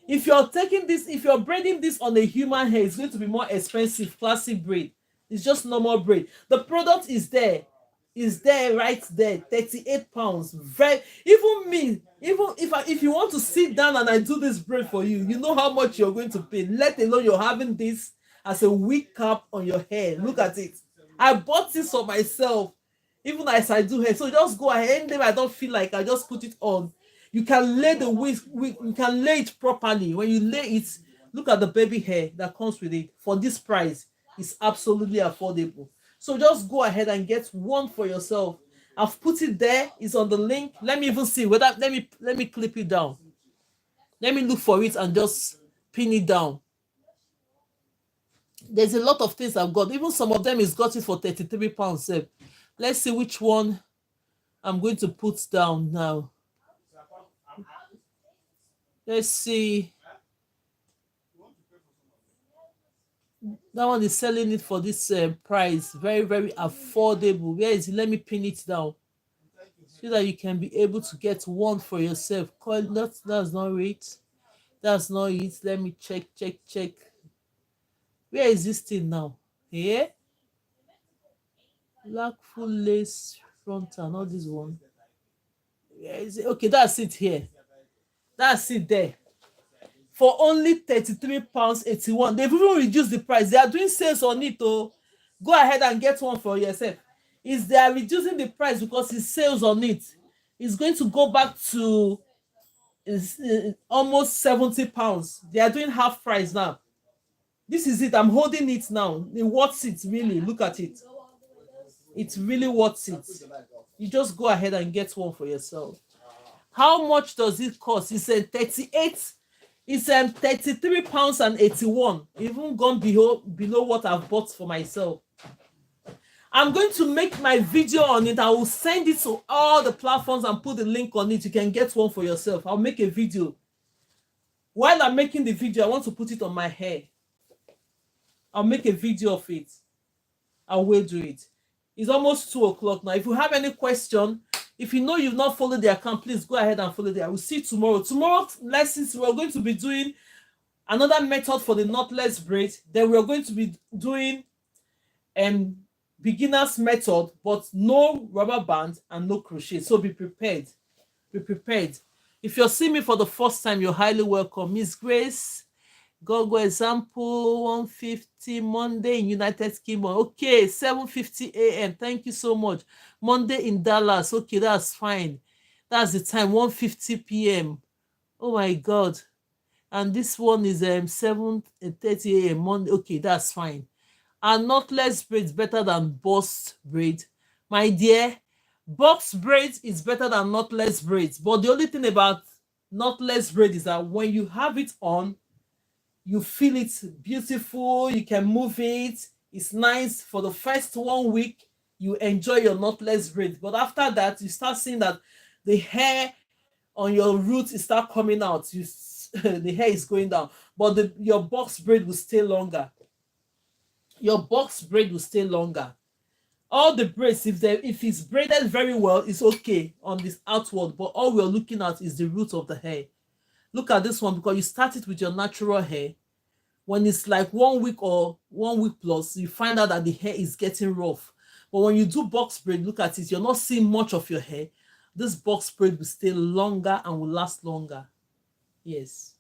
If you're taking this, if you're braiding this on a human hair, it's going to be more expensive. Classic braid. It's just normal braid. The product is there. Is there right there. 38 pounds. Very, even me, even if you want to sit down and I do this braid for you, you know how much you're going to pay. Let alone you're having this as a wig cap on your hair. Look at it. I bought this for myself, even as I do hair. So just go ahead. Anytime I don't feel like, I just put it on. You can lay the wig, you can lay it properly. When you lay it, look at the baby hair that comes with it. For this price, it's absolutely affordable. So just go ahead and get one for yourself. I've put it there. It's on the link. Let me even see whether, let me clip it down. Let me look for it and just pin it down. There's a lot of things I've got. Even some of them is got it for 33 pounds. Let's see which one I'm going to put down now. Let's see. That one is selling it for this price. Very, very affordable. Where is it? Let me pin it down so that you can be able to get one for yourself. That's not it. That's not it. Let me check. Where is this thing now? Here? Black full lace frontal, not this one. Where is it? Okay, that's it here. That's it there. For only 33 pounds 81. They've even reduced the price. They are doing sales on it. Oh, go ahead and get one for yourself. They are reducing the price because it's sales on it. It's going to go back to almost 70 pounds. They are doing half price now. This is it. I'm holding it now. It worth it, really. Look at it. It's really worth it. You just go ahead and get one for yourself. How much does it cost? It's a 38. It's 33 pounds and 81. Even gone below what I've bought for myself. I'm going to make my video on it. I will send it to all the platforms and put the link on it. You can get one for yourself. I'll make a video. While I'm making the video, I want to put it on my hair. I'll make a video of it. I will do it. It's almost 2 o'clock now. If you have any question, if you know you've not followed the account, please go ahead and follow it. I will see you tomorrow. Tomorrow's lessons, we're going to be doing another method for the knotless braid. Then we're going to be doing beginner's method, but no rubber band and no crochet. So be prepared. Be prepared. If you're seeing me for the first time, you're highly welcome. Miss Grace, go example 150 Monday in United Kingdom. Okay, 7:50 a.m. Thank you so much. Monday in Dallas. Okay, that's fine. That's the time, 1:50 p.m. Oh my God. And this one is 7:30 a.m. Monday. Okay, that's fine. And knotless braids better than box braid. My dear, box braids is better than knotless braids. But the only thing about knotless braid is that when you have it on, you feel it beautiful, you can move it, it's nice. For the first 1 week, you enjoy your knotless braid. But after that, you start seeing that the hair on your roots is start coming out. The hair is going down. But your box braid will stay longer. Your box braid will stay longer. All the braids, if it's braided very well, it's okay on this outward. But all we're looking at is the root of the hair. Look at this one, because you start it with your natural hair. When it's like 1 week or 1 week plus, you find out that the hair is getting rough. But when you do box braid, look at it, you're not seeing much of your hair. This box braid will stay longer and will last longer. Yes.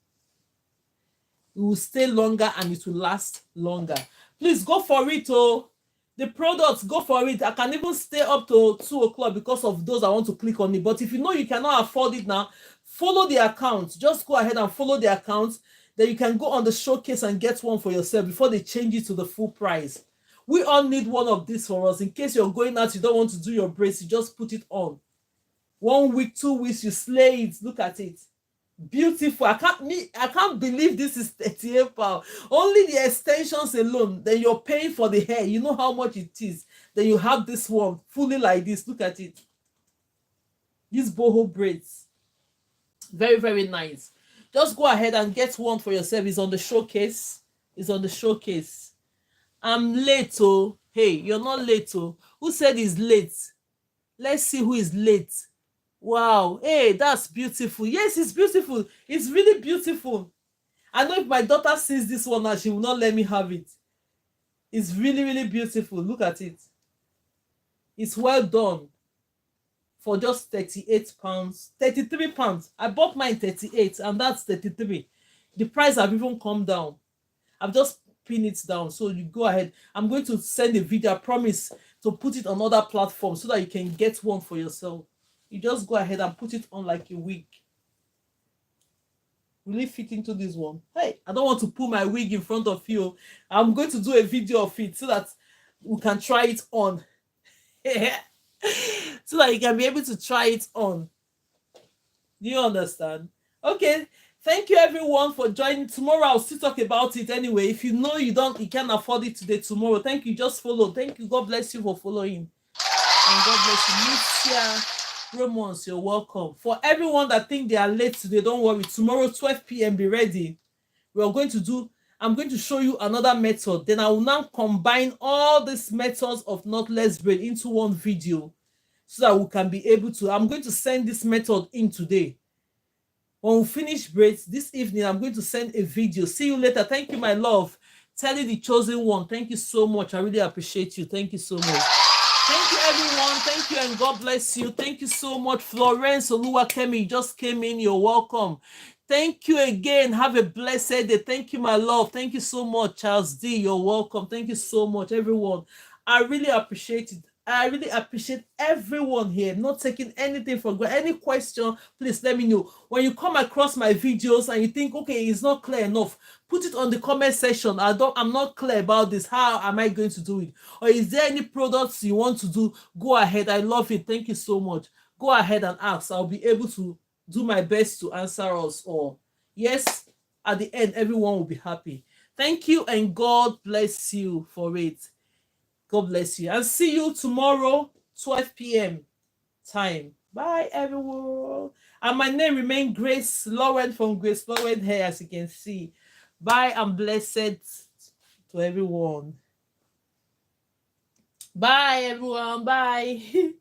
It will stay longer and it will last longer. Please go for it. Oh, the products, go for it. I can even stay up to 2 o'clock because of those I want to click on it. But if you know you cannot afford it now, follow the account. Just go ahead and follow the account. Then you can go on the showcase and get one for yourself before they change it to the full price. We all need one of these for us. In case you're going out, you don't want to do your braids, you just put it on. 1 week, 2 weeks, you slay it. Look at it. Beautiful. I can't believe this is 38 pounds. Only the extensions alone. Then you're paying for the hair. You know how much it is. Then you have this one fully like this. Look at it. These boho braids. Very, very nice. Just go ahead and get one for yourself. It's on the showcase. It's on the showcase. I'm late. Oh, hey, you're not late. Oh, who said he's late? Let's see who is late. Wow. Hey, that's beautiful. Yes, it's beautiful. It's really beautiful. I know if my daughter sees this one now, she will not let me have it. It's really, really beautiful. Look at it. It's well done for just 38 pounds, 33 pounds. I bought mine 38 and that's 33. The price have even come down. I've just pinned it down. So you go ahead. I'm going to send a video, I promise, to put it on other platforms so that you can get one for yourself. You just go ahead and put it on like a wig. Will it fit into this one? Hey, I don't want to put my wig in front of you. I'm going to do a video of it so that we can try it on. So that you can be able to try it on. Do you understand? Okay. Thank you everyone for joining. Tomorrow I'll still talk about it anyway. If you know you can't afford it today, tomorrow. Thank you. Just follow. Thank you. God bless you for following. And God bless you. Lucia Romans, you're welcome. For everyone that think they are late today, don't worry. Tomorrow, 12 p.m. be ready. I'm going to show you another method. Then I will now combine all these methods of knotless braid into one video so that we can be able to. I'm going to send this method in today. When we finish braids this evening, I'm going to send a video. See you later. Thank you, my love. Telly the chosen one. Thank you so much. I really appreciate you. Thank you so much. Thank you, everyone. Thank you, and God bless you. Thank you so much. Florence Oluwakemi just came in. You're welcome. Thank you again. Have a blessed day. Thank you, my love. Thank you so much, Charles D. You're welcome. Thank you so much, everyone. I really appreciate it. I really appreciate everyone here, not taking anything for granted. Any question, please let me know. When you come across my videos and you think, okay, it's not clear enough, put it on the comment section. I'm not clear about this. How am I going to do it? Or is there any products you want to do? Go ahead. I love it. Thank you so much. Go ahead and ask. I'll be able to do my best to answer us all. Yes, at the end, everyone will be happy. Thank you and God bless you for it. God bless you. And see you tomorrow, 12 p.m. time. Bye, everyone. And my name remains Grace Lowen from GraceLawendhair, as you can see. Bye and blessed to everyone. Bye, everyone. Bye.